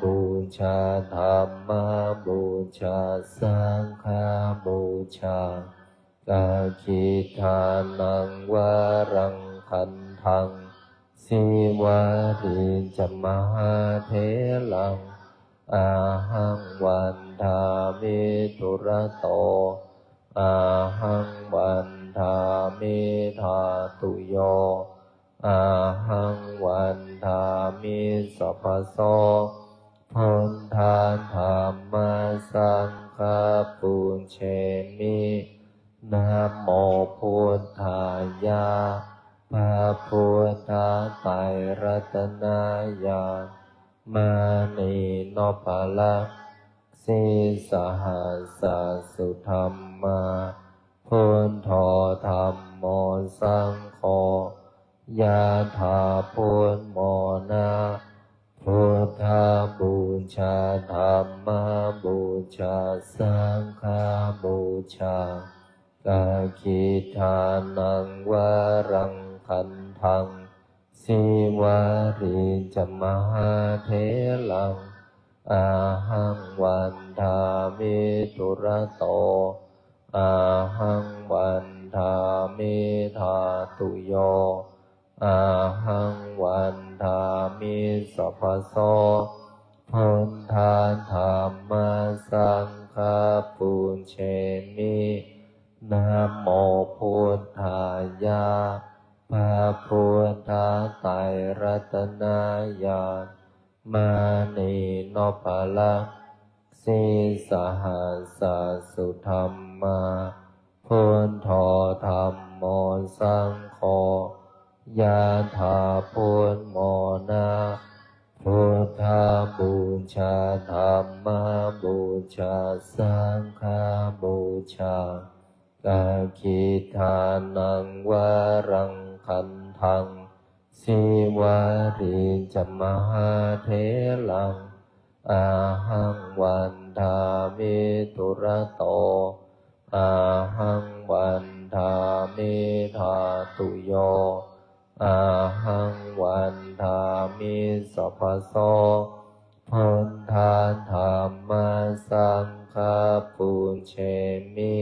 บูชาธรรมบูชาสังฆบูชากาคิทานังวารังคันทังสิวาริจมหาเถลังอาหังวันทามิตุระโตอาหังวันทามิธาตุโยอาหังวันทามิสัพพโสพุทธาธัมมาสังฆาปุญเชมินะโมพุทธายะพระพุทธไตรรัตนญาณมานีนพลังสีสหัสสุธรรมาพุทโธธรรมโมสังโฆยะถาพุทโมนะพุทธบูชาธรรมบูชาสังฆบูชากาคิทานังวารังคันทังสิวาริจมหาเถลังอาหังวันทามิตุระโตอาหังวันทามิธาตุโยอาหังวันทามิสัพพโสพุทธาธัมมาสังฆาปุญเชมินะโมพุทธายะพระพุทธไตรรัตนญาณมานีนพลังสีสหัสสุธรรมาพุทโธธรรมโมสังโฆยะถาพุทโมนะพุทธบูชาธรรมบูชาสังฆบูชากาคิทานังวารังคันทังสิวาริจมหาเถลังอาหังวันทามิตุระโตอาหังวันทามิธาตุโยอาหังวันทามิสัพพโสพุทธาธัมมาสังฆาปุญเชมิ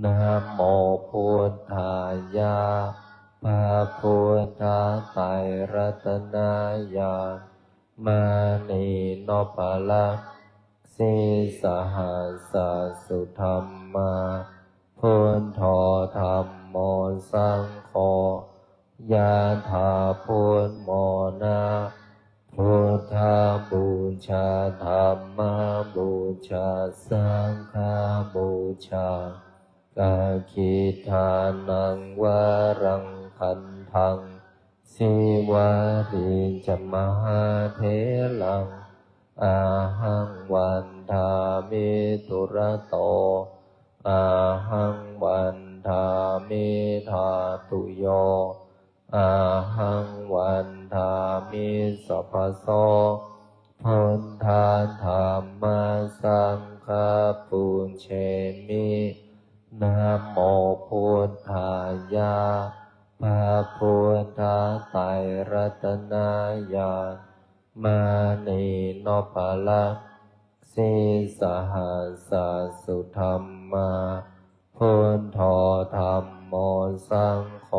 นะโมพุทธายะพระพุทธไตรรัตนญาณมานีนพลังสีสหัสสุธรรมาพุทโธธรรมโมสังโฆยะถาพุทโมนะพุทธบูชาธรรมบูชาสังฆบูชากาคิทานังวารังคันทังสิวาริจมหาเถลังอาหังวันทามิตุระโตอาหังวันทามิธาตุโยอาหังวันทามิสัพพโสพุทธาธัมมาสังฆาปุญเชมินะโมพุทธายะพระพุทธ ธาไตรรัตนญาณมานีโนภะละสีสหัสสสุธรรมาพุทโธธัมโมสังโฆ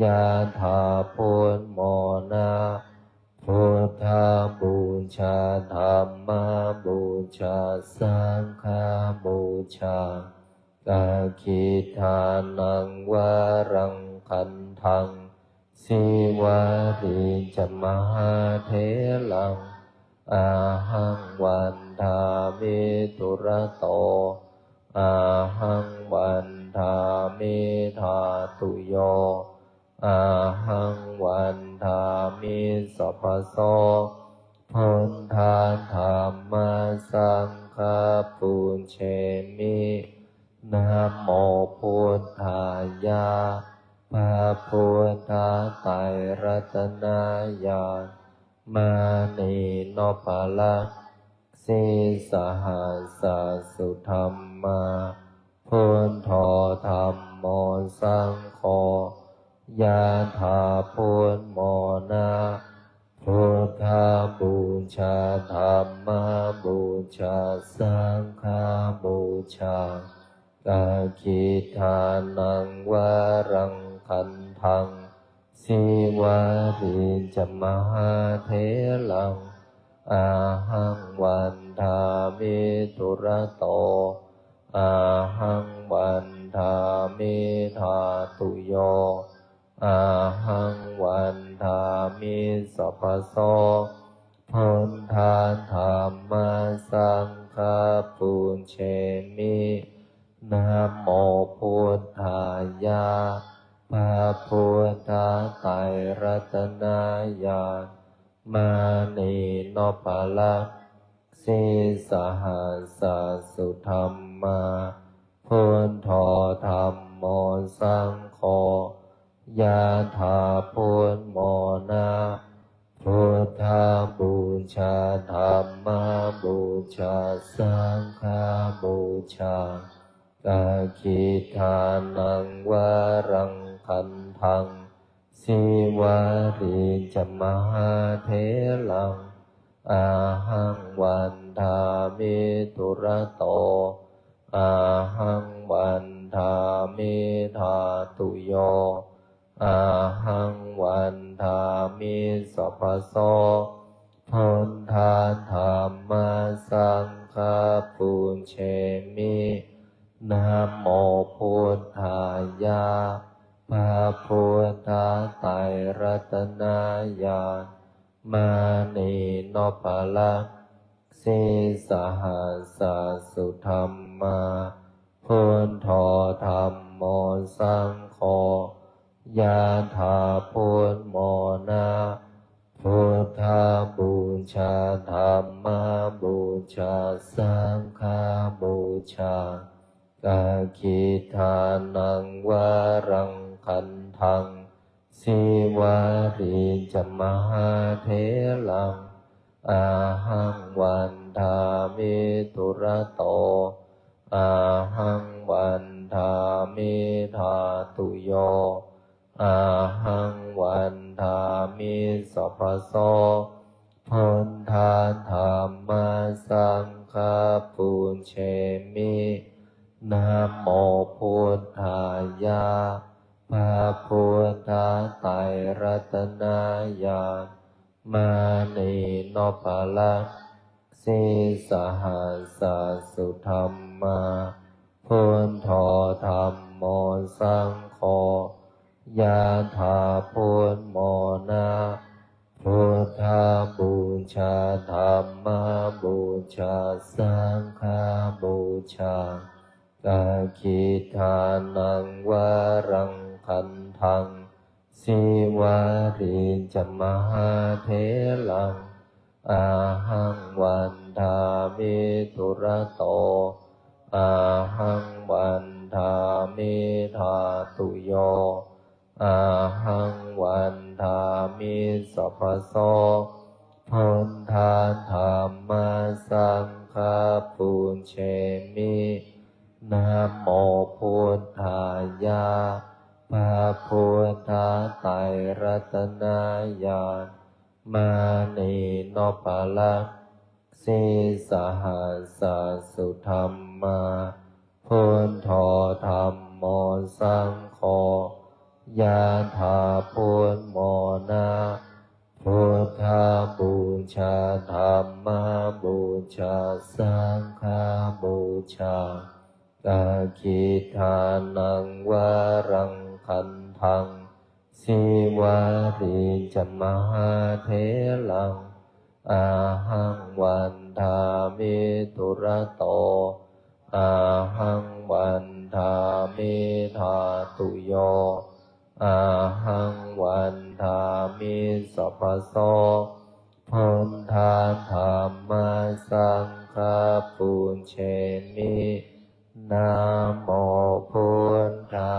ยะถาพุทโมนะพุทธบูชาธัมมบูชาสังฆบูชากาคิทานังวารังคันทังสิวาริจมหาเถลังอาหังวันทามิตุระโตอาหังวันทามิธาตุโยอาหังวันทามิสัพพโสพุทธาธัมมาสังฆาปุญเชมินะโมพุทธายะพระพุทธไตรรัตนญาณมานีโนภะละสีสหัสสสุธรรมาพุทโธธัมโมสังโฆยะถาพุทโมนะพุทธบูชาธัมมบูชาสังฆบูชากาคิทานังวารังคันทังสิวาริจมหาเถลังอาหังวันทามิตุระโตอาหังวันทามิธาตุโยอาหังวันทามิสัพพโสพุทธาธัมมาสังฆาปุญเชมินะโมพุทธายะพระพุทธไตรรัตนญาณมานีโนภะละสีสหัสสสุธรรมาพุทโธธัมโมสังโฆยะถาพุทโมนะพุทธบูชาธัมมบูชาสังฆบูชากาคิทานังวารังคันทังสิวาริจมหาเถลังอาหังวันทามิตุระโตอาหังวันทามิธาตุโยอาหังวันทามิสัพพโสพุทธาธัมมาสังฆาปุญเชมินะโมพุทธายะพระพุทธไตรรัตนญาณมานีโนภะละสีสหัสสสุธรรมาพุทโธธัมโมสังโฆยะถาพุทโมนะพุทธบูชาธัมมบูชาสังฆบูชากาคิทานังวารังคันทังสิวาริจมหาเถลังอาหังวันทามิตุระโตอาหังวันทามิธาตุโยอาหังวันทามิสัพพโสพุทธาธัมมาสังฆาปุญเชมินะโมพุทธายะพระพุทธไตรรัตนญาณมานีโนภะละสีสหัสสสุธรรมาพุทโธธัมโมสังโฆยะถาพุทโมนะพุทธบูชาธัมมบูชาสังฆบูชากาคิทานังวารังคันทังสิวาริจมหาเถลังอาหังวันทามิตุระโตอาหังวันทามิธาตุโยอาหังวันทามิสัพพโสพุทธาธัมมาสังฆาปุญเชมินะโมพุทธายะพ พระพุทธไตรรัตนญาณมานีนพลังสีสหัสสุธรรมาพุทโธธรรมโมสังโฆยะถาพุทโมนาพุทธบูชาธรรมบูชาสังฆบูชาอาคิทานังวารังคันธังสิวาริจมหาเถลังอาหังวันทามิตุระโตอาหังวันทามิธาตุโยอาหังวันทามิสัพพโสพุทธาธรรมสังฆปุญเชมินะโมพุทธา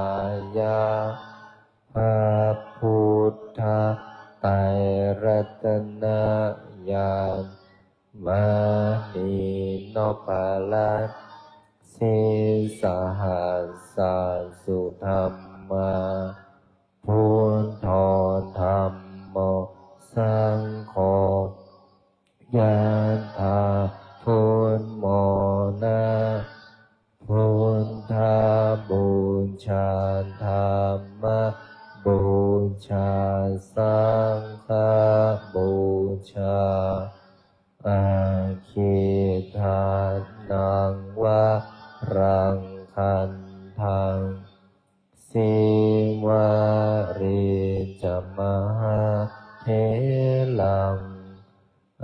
ยะพระพุทธไตรรัตนญาณมานีนพลัสสีสหัสสุธรรมาพุทโธธรรมโมสังโฆยะถาพุทโมนาพุทธบูชาธรรมบูชาสังฆบูชาอาคิทานังวารังคันธังสิวาริจมหาเถลัง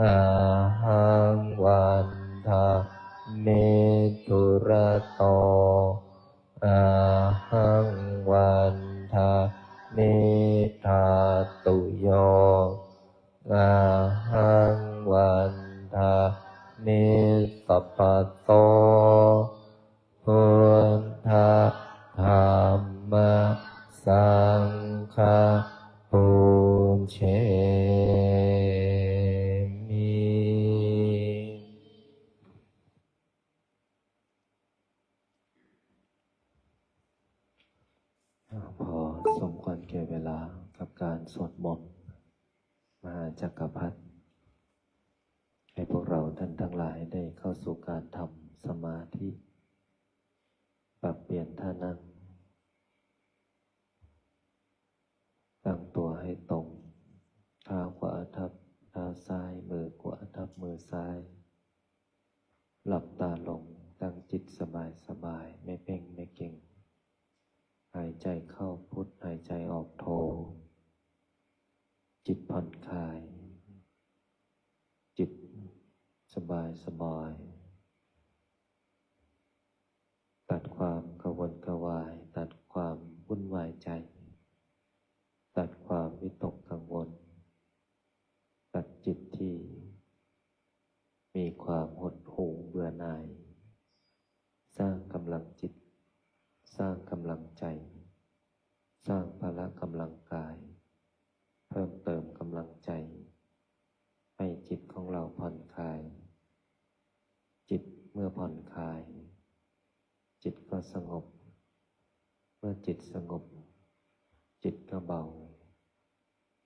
อาหังวันทามิตุระโตอาหังวันทามิธาตุโยอาหังวันทามิสัพพโตพุทธธรรมสังฆปุญเชมิพอสมควรแก่เวลากับการสวดมนต์มหาจักรพรรดิให้พวกเราท่านทั้งหลายได้เข้าสู่การทำสมาธิปรับเปลี่ยนท่านั่งตั้งตัวให้ตรงเท้าขวาทับเท้าซ้ายมือขวาทับมือซ้ายหลับตาลงตั้งจิตสบายไม่เพ่งไม่เก่งหายใจเข้าพุทหายใจออกโทจิตผ่อนคลายจิตสบายตัดความกระวนกระวายตัดความวุ่นวายใจตัดความวิตกกังวลตัดจิตที่มีความหดหู่เบื่อหน่ายสร้างกำลังจิตสร้างกำลังใจสร้างพละกำลังกายเพิ่มเติมกำลังใจให้จิตของเราผ่อนคลายจิตเมื่อผ่อนคลายจิตก็สงบเมื่อจิตสงบจิตก็เบา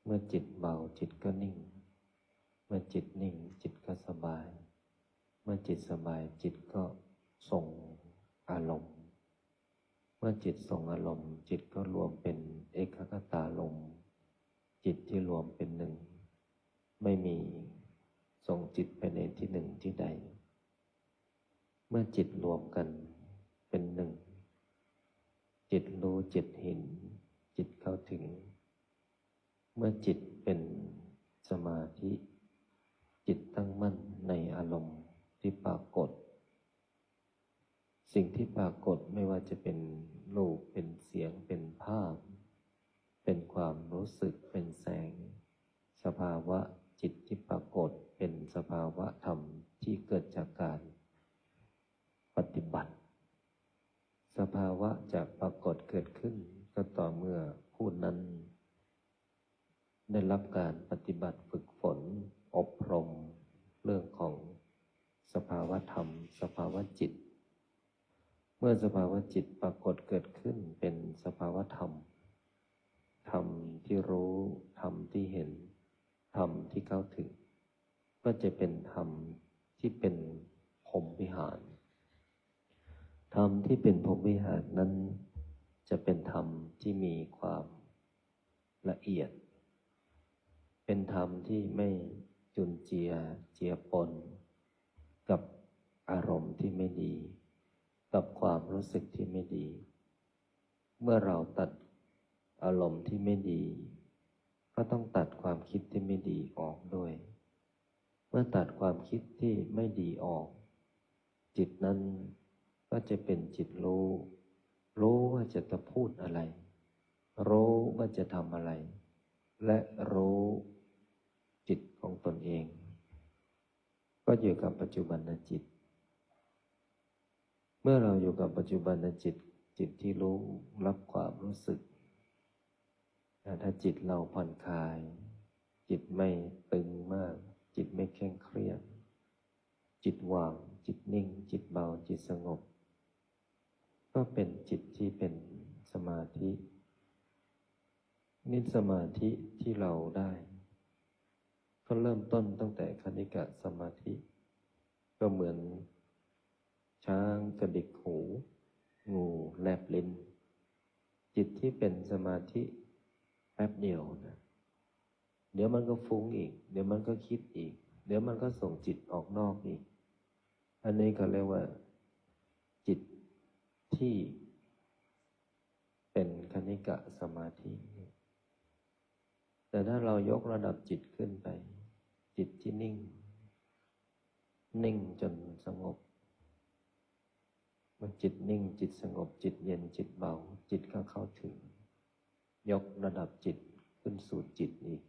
เมื่อจิตเบาจิตก็นิ่งเมื่อจิตนิ่งจิตก็สบายเมื่อจิตสบายจิตก็ส่งอารมณ์เมื่อจิตส่งอารมณ์จิตก็รวมเป็นเอกคตารมณ์จิตที่รวมเป็นหนึ่งไม่มีส่งจิตไปในที่หนึ่งที่ใดเมื่อจิตรวมกันเป็นหนึ่งจิตรู้จิตเห็นจิตเข้าถึงเมื่อจิตเป็นสมาธิจิตตั้งมั่นในอารมณ์ที่ปรากฏสิ่งที่ปรากฏไม่ว่าจะเป็นรูปเป็นเสียงเป็นภาพเป็นความรู้สึกเป็นแสงสภาวะจิตที่ปรากฏเป็นสภาวะธรรมที่เกิดจากการปฏิบัติสภาวะจะปรากฏเกิดขึ้นก็ต่อเมื่อผู้นั้นได้รับการปฏิบัติฝึกฝนอบรมเรื่องของสภาวะธรรมสภาวะจิตเมื่อสภาวะจิตปรากฏเกิดขึ้นเป็นสภาวะธรรม ธรรมที่รู้ธรรมที่เห็นธรรมที่เข้าถึงก็จะเป็นธรรมที่เป็นพรหมวิหารธรรมที่เป็นพรหมวิหารนั้นจะเป็นธรรมที่มีความละเอียดเป็นธรรมที่ไม่จุนเจือปนกับอารมณ์ที่ไม่ดีกับความรู้สึกที่ไม่ดีเมื่อเราตัดอารมณ์ที่ไม่ดีก็ต้องตัดความคิดที่ไม่ดีออกด้วยเมื่อตัดความคิดที่ไม่ดีออกจิตนั้นก็จะเป็นจิตรู้ว่าจะพูดอะไรรู้ว่าจะทำอะไรและรู้จิตของตนเองก็อยู่กับปัจจุบันจิตเมื่อเราอยู่กับปัจจุบันจิตที่รู้รับความรู้สึกถ้าจิตเราผ่อนคลายจิตไม่ตึงมากจิตไม่เคร่งเครียดจิตว่างจิตนิ่งจิตเบาจิตสงบก็เป็นจิตที่เป็นสมาธินี่สมาธิที่เราได้ก็เริ่มต้นตั้งแต่คณิกะสมาธิก็เหมือนช้างกระดิกหูงูแลบลิ้นจิตที่เป็นสมาธิแป๊บเดียวนะเดี๋ยวมันก็ฟุ้งอีกเดี๋ยวมันก็คิดอีกเดี๋ยวมันก็ส่งจิตออกนอกอีกอันนี้ก็เรียกว่าจิตที่เป็นคณิกะสมาธิแต่ถ้าเรายกระดับจิตขึ้นไปจิตที่นิ่งจนสงบเมื่อจิตนิ่งจิตสงบจิตเย็นจิตเบาจิตก็เข้าถึงยกระดับจิตขึ้นสู่จิตอีก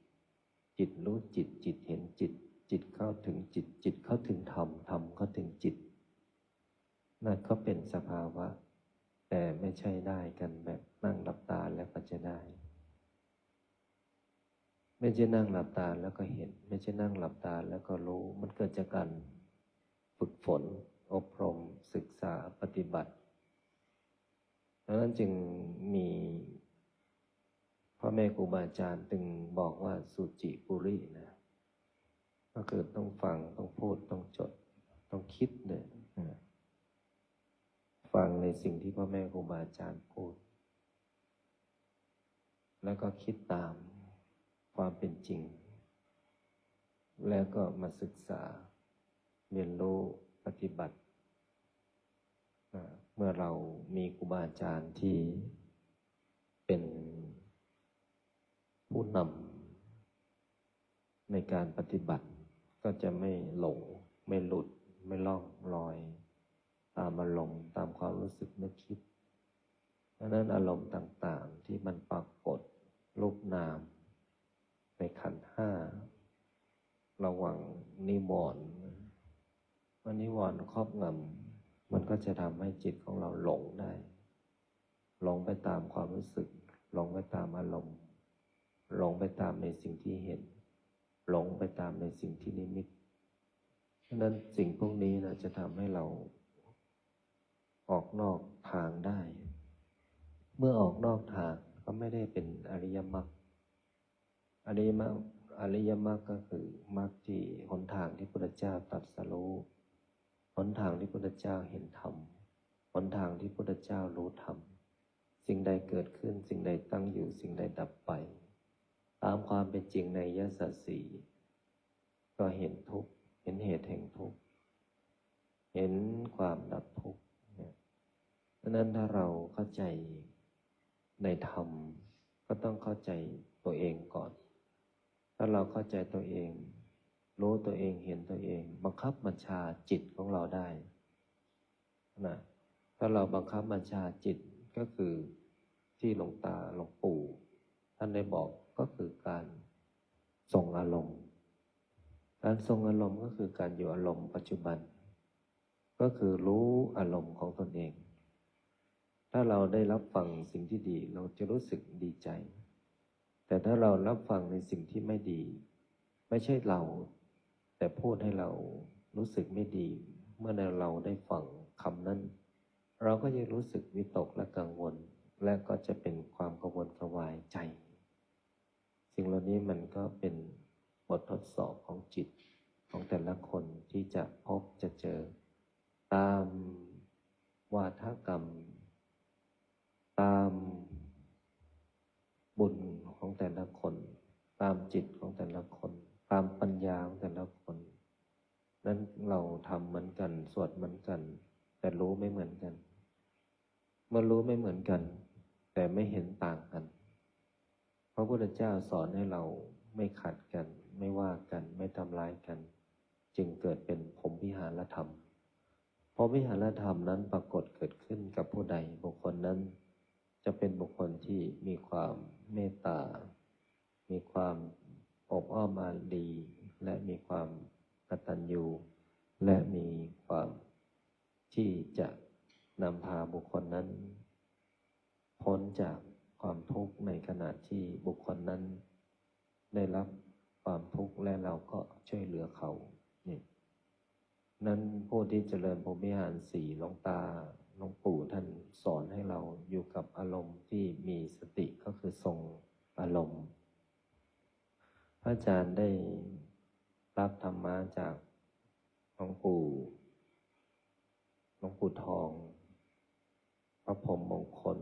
จิตรู้จิตจิตเห็นจิตจิตเข้าถึงจิตจิตเข้าถึงธรรมธรรมเข้าถึงจิตนั่นก็เป็นสภาวะแต่ไม่ใช่ได้กันแบบนั่งหลับตาแล้วก็จะได้ไม่ใช่นั่งหลับตาแล้วก็เห็นไม่ใช่นั่งหลับตาแล้วก็รู้มันเกิดจากการฝึกฝนอบรมศึกษาปฏิบัติดังนั้นจึงมีพ่อแม่ครูบาอาจารย์จึงบอกว่าสุจิปุรินะก็คือต้องฟังต้องพูดต้องจดต้องคิดเลยฟังในสิ่งที่พ่อแม่ครูบาอาจารย์พูดแล้วก็คิดตามความเป็นจริงแล้วก็มาศึกษาเรียนรู้ปฏิบัติเมื่อเรามีครูบาอาจารย์ที่เป็นผู้นำในการปฏิบัติก็จะไม่หลงไม่หลุดไม่ล่องลอยตามอารมณ์ตามความรู้สึกนึกคิดดังนั้นอารมณ์ต่างๆที่มันปรากฏรูปนามในขันธ์ห้าระวังนิวรณ์มันนิวรณ์ครอบงำมันก็จะทำให้จิตของเราหลงได้หลงไปตามความรู้สึกหลงไปตามอารมณ์หลงไปตามในสิ่งที่เห็นหลงไปตามในสิ่งที่นิมิตฉะนั้นสิ่งพวกนี้นะจะทำให้เราออกนอกทางได้เมื่อออกนอกทางก็ไม่ได้เป็นอริยมรรคอริยมรรคก็คือมรรคที่หนทางที่พระพุทธเจ้าตรัสรู้หนทางที่พระพุทธเจ้าเห็นธรรมหนทางที่พระพุทธเจ้ารู้ธรรมสิ่งใดเกิดขึ้นสิ่งใดตั้งอยู่สิ่งใดดับไปตามความเป็นจริงในอริยสัจสี่ก็เห็นทุกข์เห็นเหตุแห่งทุกข์เห็นความดับทุกข์ดังนั้นถ้าเราเข้าใจในธรรมก็ต้องเข้าใจตัวเองก่อนถ้าเราเข้าใจตัวเองรู้ตัวเองเห็นตัวเองบังคับบัญชาจิตของเราได้นะถ้าเราบังคับบัญชาจิตก็คือที่หลวงตาหลวงปู่ท่านได้บอกก็คือการทรงอารมณ์การทรงอารมณ์ก็คือการอยู่อารมณ์ปัจจุบันก็คือรู้อารมณ์ของตนเองถ้าเราได้รับฟังสิ่งที่ดีเราจะรู้สึกดีใจแต่ถ้าเรารับฟังในสิ่งที่ไม่ดีไม่ใช่เราแต่พูดให้เรารู้สึกไม่ดีเมื่อเราได้ฟังคำนั้นเราก็จะรู้สึกวิตกและกังวลและก็จะเป็นความกังวลกระวายใจ สิ่งเหล่านี้มันก็เป็นบททดสอบของจิตของแต่ละคนที่จะพบจะเจอตามวาทกรรมตามบุญของแต่ละคนตามจิตของแต่ละคนตามปัญญาของแต่ละคนนั้นเราทำเหมือนกันสวดเหมือนกันแต่รู้ไม่เหมือนกันเมื่อรู้ไม่เหมือนกันแต่ไม่เห็นต่างกันพระพุทธเจ้าสอนให้เราไม่ขัดกันไม่ว่ากันไม่ทำร้ายกันจึงเกิดเป็นพรหมวิหารธรรมพรหมวิหารธรรมนั้นปรากฏเกิดขึ้นกับผู้ใดบุคคลนั้นจะเป็นบุคคลที่มีความเมตตามีความอบอ้อมอารีและมีความกตัญญูและมีความที่จะนำพาบุคคลนั้นพ้นจากความทุกข์ในขณะที่บุคคลนั้นได้รับความทุกข์และเราก็ช่วยเหลือเขานี่นั้นผู้ที่เจริญพรหมวิหารสี่หลวงตาหลวงปู่ท่านสอนให้เราอยู่กับอารมณ์ที่มีสติก็คือทรงอารมณ์พระอาจารย์ได้รับธรรมะจากหลวงปู่ทองพระพรหมมงคล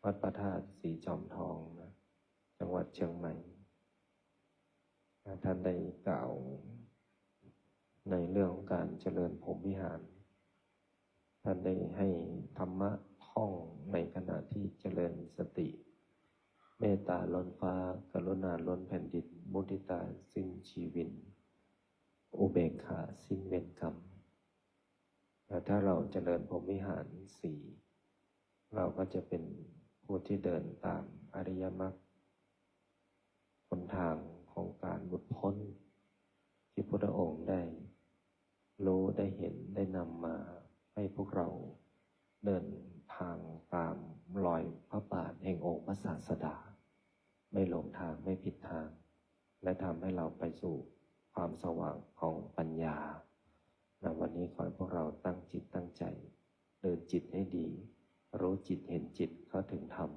วัดพระธาตุสีจอมทองนะจังหวัดเชียงใหม่ท่านได้กล่าวในเรื่องของการเจริญพรหมวิหารท่านได้ให้ธรรมะท่องในขณะที่เจริญสติเมตตาล้นฟ้ากรุณาล้นแผ่นดินมุทิตาสิ้นชีวิตอุเบกขาสิ้นเวรกรรมแล้วถ้าเราเจริญพรหมวิหารสี่เราก็จะเป็นผู้ที่เดินตามอริยมรรคหนทางของการหลุดพ้นที่พระองค์ได้รู้ได้เห็นได้นำมาให้พวกเราเดินทางตามรอยพระบาทแห่งองค์พระศาสดาไม่หลงทางไม่ผิดทางและทำให้เราไปสู่ความสว่างของปัญญาวันนี้ขอให้พวกเราตั้งจิตตั้งใจเดินจิตให้ดีรู้จิตเห็นจิตเข้าถึงธรรม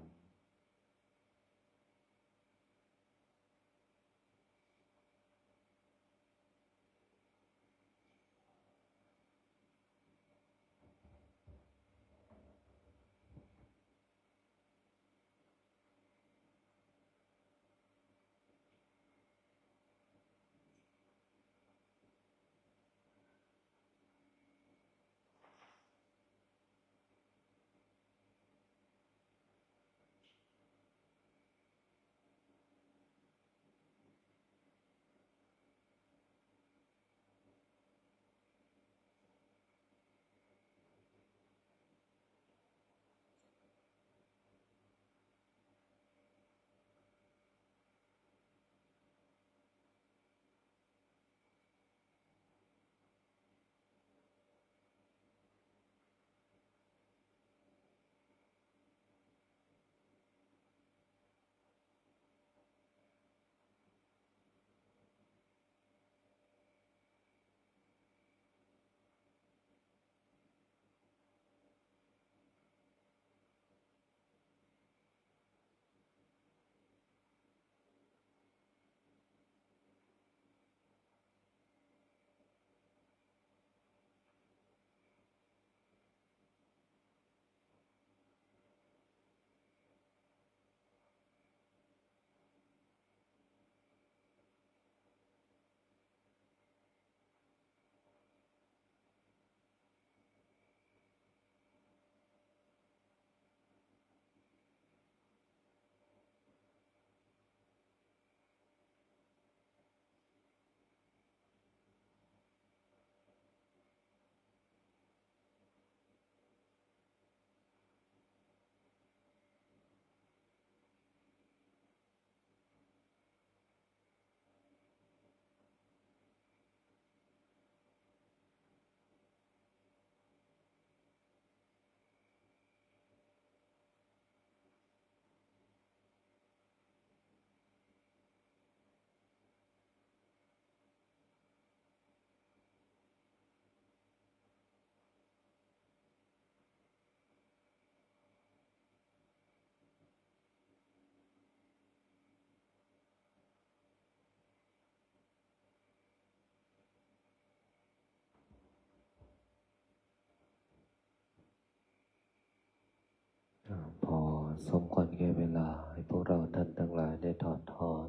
สมควรแก่เวลาให้พวกเราท่านทั้งหลายได้ถอดถอน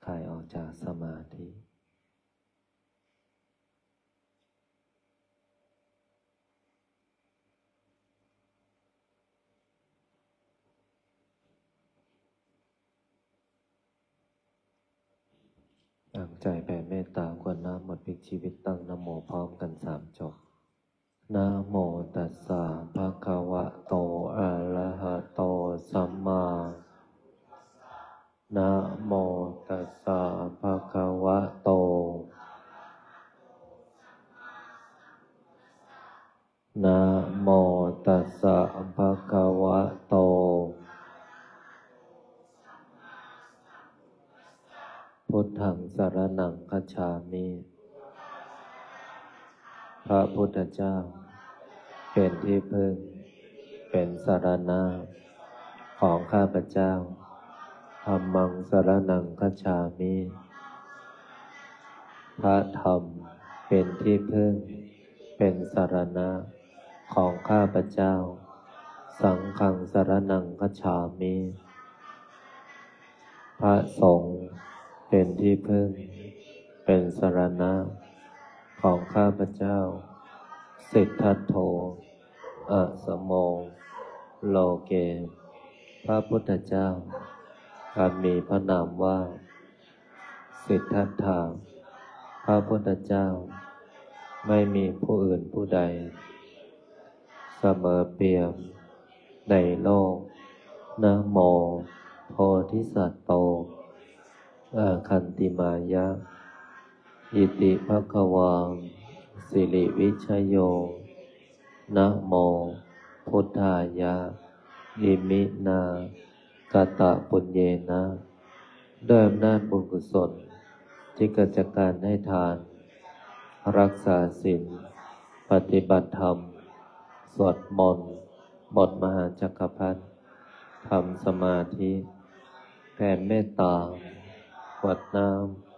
คลายออกจากสมาธิตั้งใจแผ่เมตตากรวดน้ำหมดพลิกชีวิตตั้งนะโมพร้อมกัน3 จบนะโมตัสสะภะคะวะโตอะระหะโตสัมมานะโมตัสสะภะคะวะโตนะโมตัสสะภะคะวะโตพุทธังสรณังคัจฉามิพระพุทธเจ้าเป็นที่พึ่งเป็นสรณะของข้าพเจ้าธัมมังสรณังคัจฉามิพระธรรมเป็นที่พึ่งเป็นสรณะของข้าพเจ้าสังฆังสรณังคัจฉามิพระสงฆ์เป็นที่พึ่งเป็นสรณะของข้าพเจ้าสิทธัตโธอะสโมโลเกพระพุทธเจ้าการมีพระนามว่าสิทธัตถะพระพุทธเจ้าไม่มีผู้อื่นผู้ใดเสมอเปี่ยมในโลกนะโมโพธิสัตว์โตอาคันติมายะอิติภควาสิริวิชโยนะโมพุทธายะอิมินากตปุญเยนะด้วยอำนาจบุญกุศลที่เกิดจากการให้ทานรักษาศีลปฏิบัติธรรมสวดมนต์บทมหาจักรพรรดิทำสมาธิแผ่เมตตากรวดน้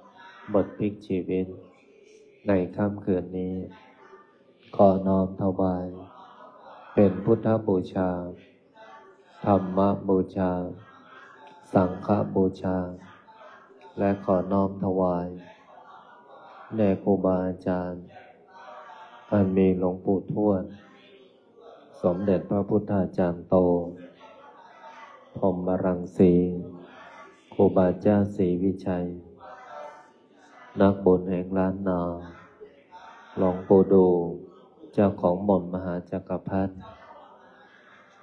ำบทพลิกชีวิตในค่ำคืนนี้ขอน้อมถวายเป็นพุทธบูชาธรรมบูชาสังฆบูชาและขอน้อมถวายแด่ครูบาอาจารย์อันมีหลวงปู่ทวดสมเด็จพระพุทธาจารย์โตพรหมรังสีครูบาอาจารย์ศรีวิชัยนักบุญแห่งล้านนาหลวงปู่ดูเจ้าของมนต์มหาจักรพรรดิ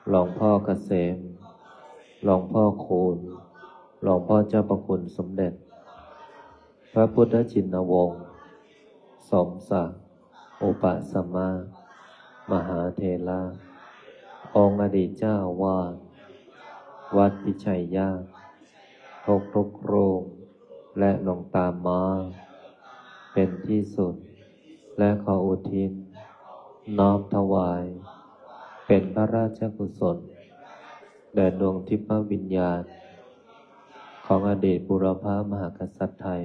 หลวงพ่อเกษมหลวงพ่อคูณหลวงพ่อเจ้าประคุณสมเด็จพระพุทธชินวงศ์สมศักดิ์อุปสมามหาเถระองค์อดีตเจ้าอาวาสวัดพิชัยญาติทุกรูปและหลวงตาม้าเป็นที่สุดและขออุทิศน้อมถวายเป็นพระราชกุศลแด่ดวงทิพวิญญาณของอดีตบุรพมหากษัตริย์ไทย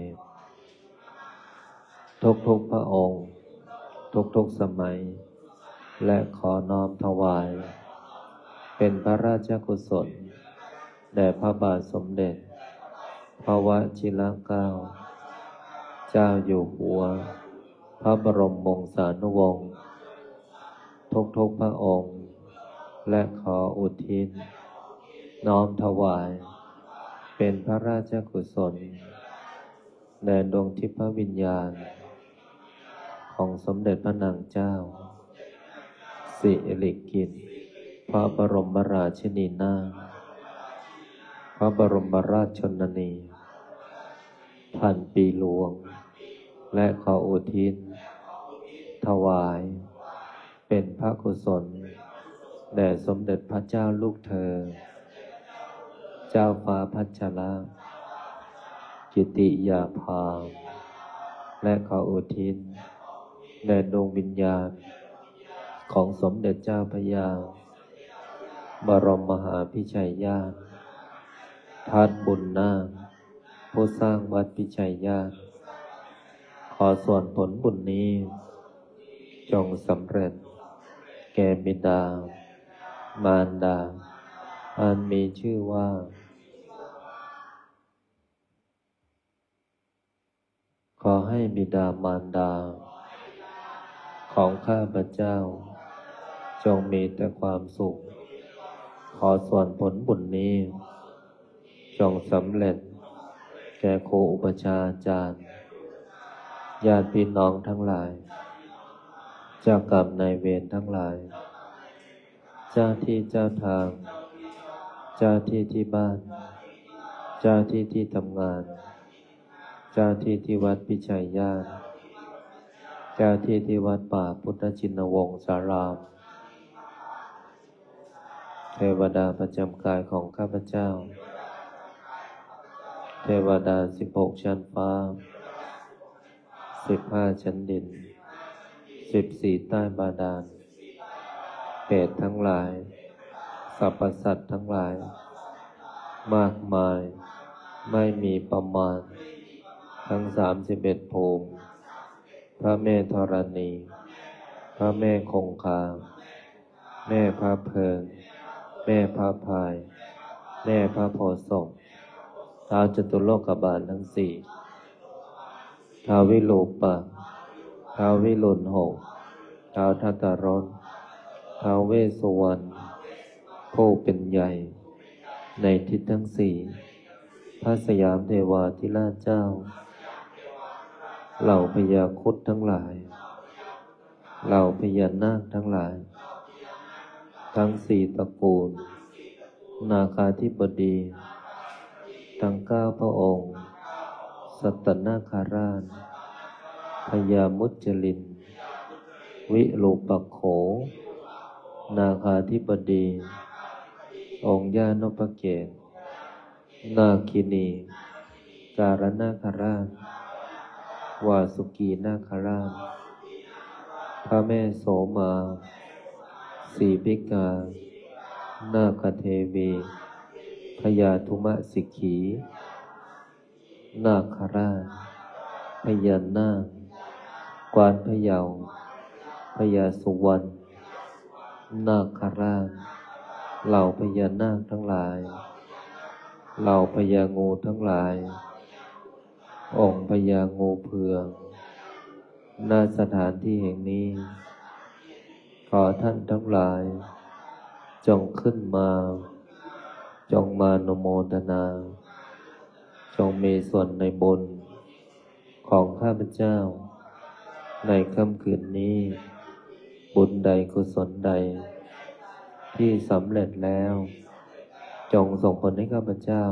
ทุกพระองค์ทุกสมัยและขอน้อมถวายเป็นพระราชกุศลแด่พระบาทสมเด็จพระวชิรเกล้าเจ้าอยู่หัวพระบรมวงศานุวงศ์ทุกพระองค์และขออุทิศน้อมถวายเป็นพระราชกุศลแด่ดวงทิพวิญญาณของสมเด็จพระนางเจ้าสิริกิติ์พระบรมราชินีนาถพระบรมราชชนนีพันปีหลวงและขออุทิศถวายเป็นพระกุศลแด่สมเด็จพระเจ้าลูกเธอเจ้าฟ้าพัชรกิติยาภาและขออุทิศแด่ดวงวิญญาณของสมเด็จเจ้าพระยาบรมมหาพิชัยญาติทัดบุญนาคผู้สร้างวัดพิชัยญาติขอส่วนผลบุญนี้จงสำเร็จแก่บิดามารดา อันมีชื่อว่าขอให้บิดามารดาของข้าพเจ้าจงมีแต่ความสุขขอส่วนผลบุญนี้จงสำเร็จแก่ครูอุปัชฌาย์อาจารย์ญาติพี่น้องทั้งหลายเจ้ากรรมนายเวรทั้งหลายเจ้าที่เจ้าทางเจ้าที่ที่บ้านเจ้าที่ที่ทำงานเจ้าที่ที่วัดพิชัยญาติเจ้าที่ที่วัดป่าพุทธชินวงศารามเทวดาประจำกายของข้าพเจ้าเทวดา16 ชั้นฟ้า15 ชั้นดิน14 ใต้บาดาลเปรตทั้งหลายสรรพสัตว์ทั้งหลายมากมายไม่มีประมาณทั้ง31 ภูมิพระแม่ธรณีพระแม่คงคาแม่พระเพลิงแม่พระพายแม่พระโพธิ์ศพท้าวจตุโลกบาลทั้งสี่ท้าววิรูปักษ์ท้าววิรุฬหกท้าวทัตตรสท้าวเวสสุวรรณผู้เป็นใหญ่ในทิศทั้งสี่พระสยามเทวาธิราชเจ้าเหล่าพญาครุฑทั้งหลายเหล่าพญานาคทั้งหลายทั้งสี่ตระกูลนาคาธิบดีทั้ง9 พระองค์สัตตนาคราชพญามุจลินวิรูปักโขนาคาธิบดีองค์ย่านพเกศนาคินีการนาคราชวาสุกีนาคราชพระแม่โสมาสีพิกานาคเทวีพญาธุมสิกขีนาคราชพญานาคกวานพะเยาพญาสุวรรณนาคราชเหล่าพญานาคทั้งหลายเหล่าพญางูทั้งหลายองค์พญางูเผือกณสถานที่แห่งนี้ขอท่านทั้งหลายจงขึ้นมาจงมานุโมทนาจงมีส่วนในบุญของข้าพเจ้าในค่ำคืนนี้บุญใดกุศลใดที่สำเร็จแล้วจงส่งผลให้ข้าพเจ้า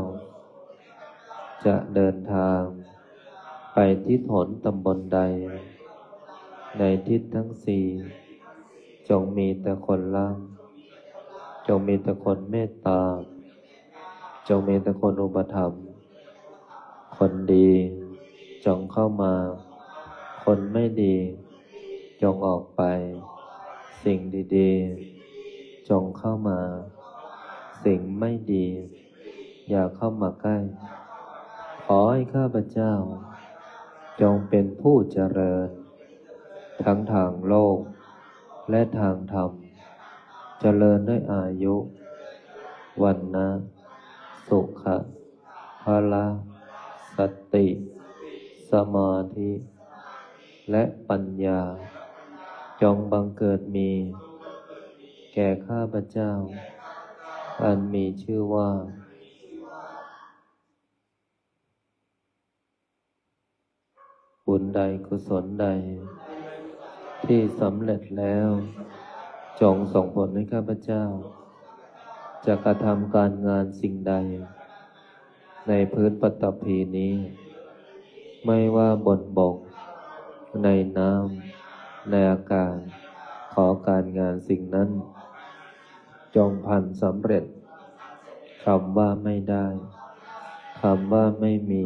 จะเดินทางไปทิศหนตำบลใดในทิศทั้งสี่จงมีแต่คนรักจงมีแต่คนเมตตาจงมีแต่คนอุปถัมภ์คนดีจงเข้ามาคนไม่ดีจงออกไปสิ่งดีๆจงเข้ามาสิ่งไม่ดีอย่าเข้ามาใกล้ขอให้ข้าพเจ้าจงเป็นผู้เจริญทั้งทางโลกและทางธรรมเจริญด้วยอายุวรรณะสุขะพละสติสมาธิและปัญญาจงบังเกิดมีแก่ข้าพเจ้าอันมีชื่อว่าบุญใดกุศลใดที่สำเร็จแล้วจงส่งผลให้ข้าพเจ้าจะกระทำการงานสิ่งใดในพื้นปฐพีนี้ไม่ว่าบนบกในน้ำในอากาศขอการงานสิ่งนั้นจงพันสำเร็จคำว่าไม่ได้คำว่าไม่มี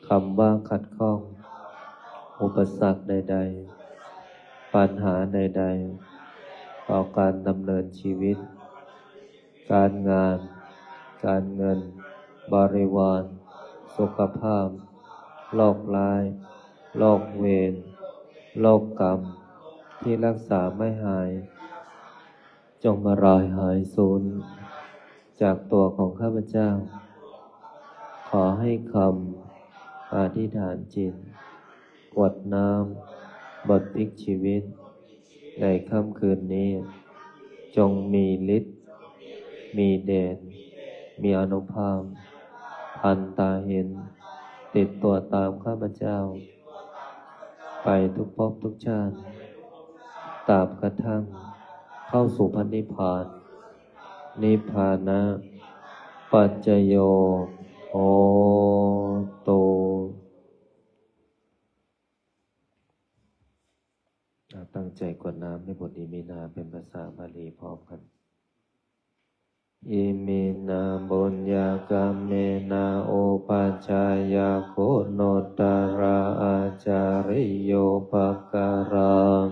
คำว่าขัดข้องอุปสรรคใดๆปัญหาใดๆต่อการดำเนินชีวิตการงานการเงินบริวารสุขภาพโรคร้ายโรคเวรโรคกรรมที่รักษาไม่หายจงมารายหายสูญ จากตัวของข้าพเจ้า ขอให้คำอธิษฐานจิตกรวดน้ำบทพลิกชีวิตในค่ำคืนนี้ จงมีฤทธิ์มีเดชมีอานุภาพทันตาเห็นติดตัวตามข้าพเจ้า ไปทุกภพทุกชาติตราบกระทั่งเข้าสู่พระนิพพาน นิพพานะปัจจโยโหตุตั้งใจกรวดน้ำในบทอิมินาเป็นภาษาบาลีพร้อมกัน อิมินาบุญญากรรมเมนาโอปัจจายาโคโนตระอาจาริโยภการัง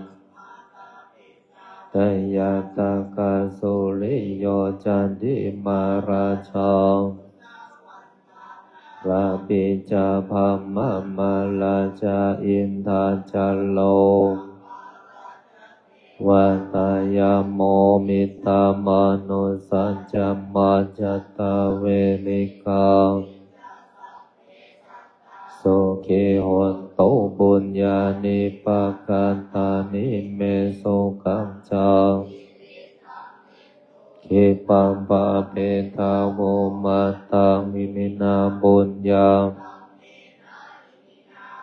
ตยาตากาสุริโยจันติมาราชังราปิจาภัมมะมาลาจาอินทาจัลโลวัตายโมมิตามนุสัจจมัจจตเวริกาสุขิโหตุบุญญาณิปกันตานิเมสุขังจังขิปังปะเปทาโวมัตตังวิมินาบุญญา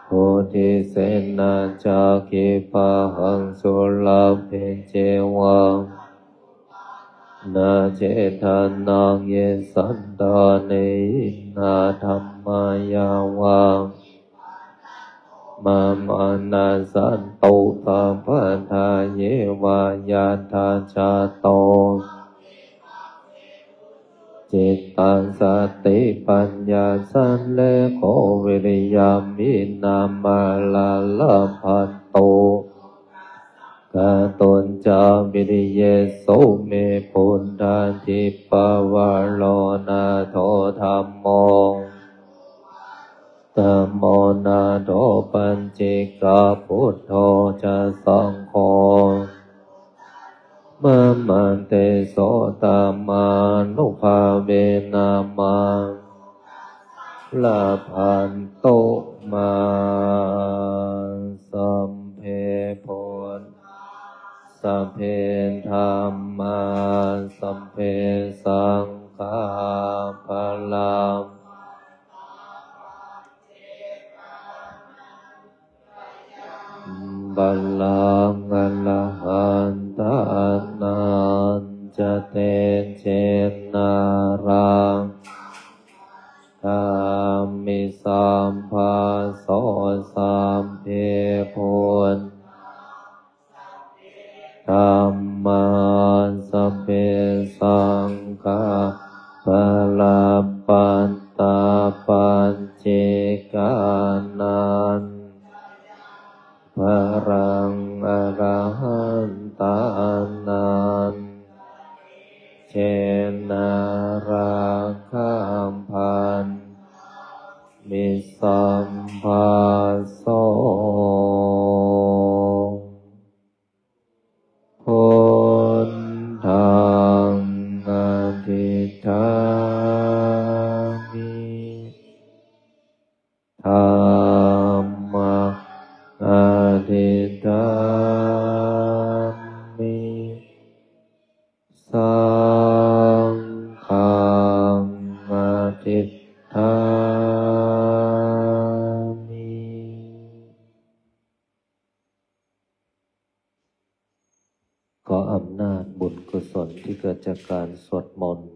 โพธิเสนาจาคิปะหังสุลาเพเจวังนาเจทานังเยสันดาเนนาธัมมายาวังมามานาสันตุตาปัฏฐาเยวายาทาจาโตจิตตังสติปัญญาสันเลโควิริยามินามาลาลาภันโตกาตนจาวิริเยโสเมปุณฑาทิปวาโลนาโทธัมโมธัมโมนาโทปัญจิกาพุทโธจะสังโฆมะมันเตโสตามานุภาเวนะมังลาภันโตมาสัมเพปุณสัพเพธัมมาสัมเพสังฆาภลังบัลลังก์อรหันตานันจะเตเจนารังธรรมิสัมภาโสสัมเพปุณธัมมาสัพเพสังฆาภลังปัตตาปัญเจกานันภรังอรหันตานันเชนาราคัมพันมิสัมภาโสพุทธังอธิษฐามิธัมมังอธิษฐามิสังฆังอธิษฐามิขออำนาจบุญกุศลที่เกิดจากการสวดมนต์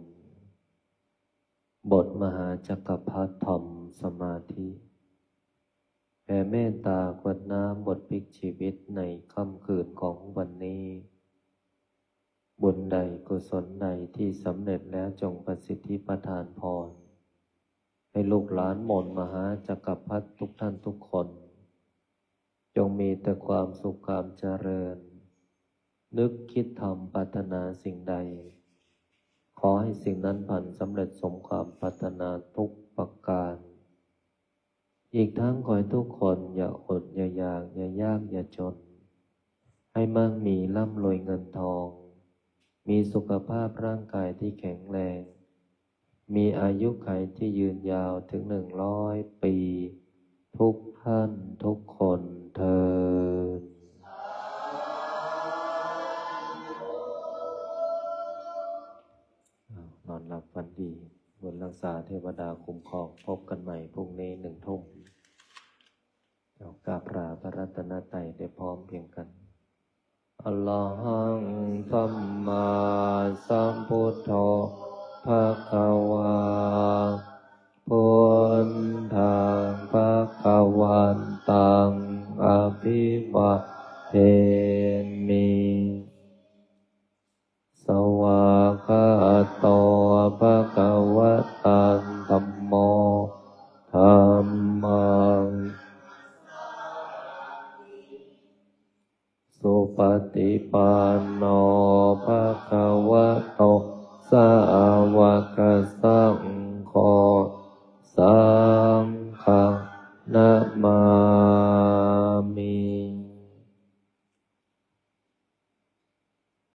บทมหาจักรพรรดิธรรมสมาธิแผ่เมตตากรวดน้ำบทพลิกชีวิตในค่ำคืนของวันนี้บุญใดกุศลใดที่สำเร็จแล้วจงประสิทธิประทานพรให้ลูกหลานมนต์มหาจักรพรรดิทุกท่านทุกคนจงมีแต่ความสุขความเจริญนึกคิดทำปรารถนาสิ่งใดขอให้สิ่งนั้นผ่านสำเร็จสมความปรารถนาทุกประการอีกทั้งขอให้ทุกคนอย่าอดอย่าอยากอย่ายากอย่าจนให้มั่งมีร่ำรวยเงินทองมีสุขภาพร่างกายที่แข็งแรง มีอายุขัยที่ยืนยาวถึง100 ปี ทุกท่านทุกคนเทอญนอนหลับฝันดีบุญรักษาเทวดาคุ้มครองพบกันใหม่พรุ่งนี้1 ทุ่มกราบลาพระรัตนตรัยได้พร้อมเพรียงกันอะระหังสัมมาสัมพุทโธภะคะวาพุทธังภะคะวันตังอะภิวะเทมิสวากขาโตภะคะวะตังธัมโมธัมมังสุปฏิปันโนภะคะวะโต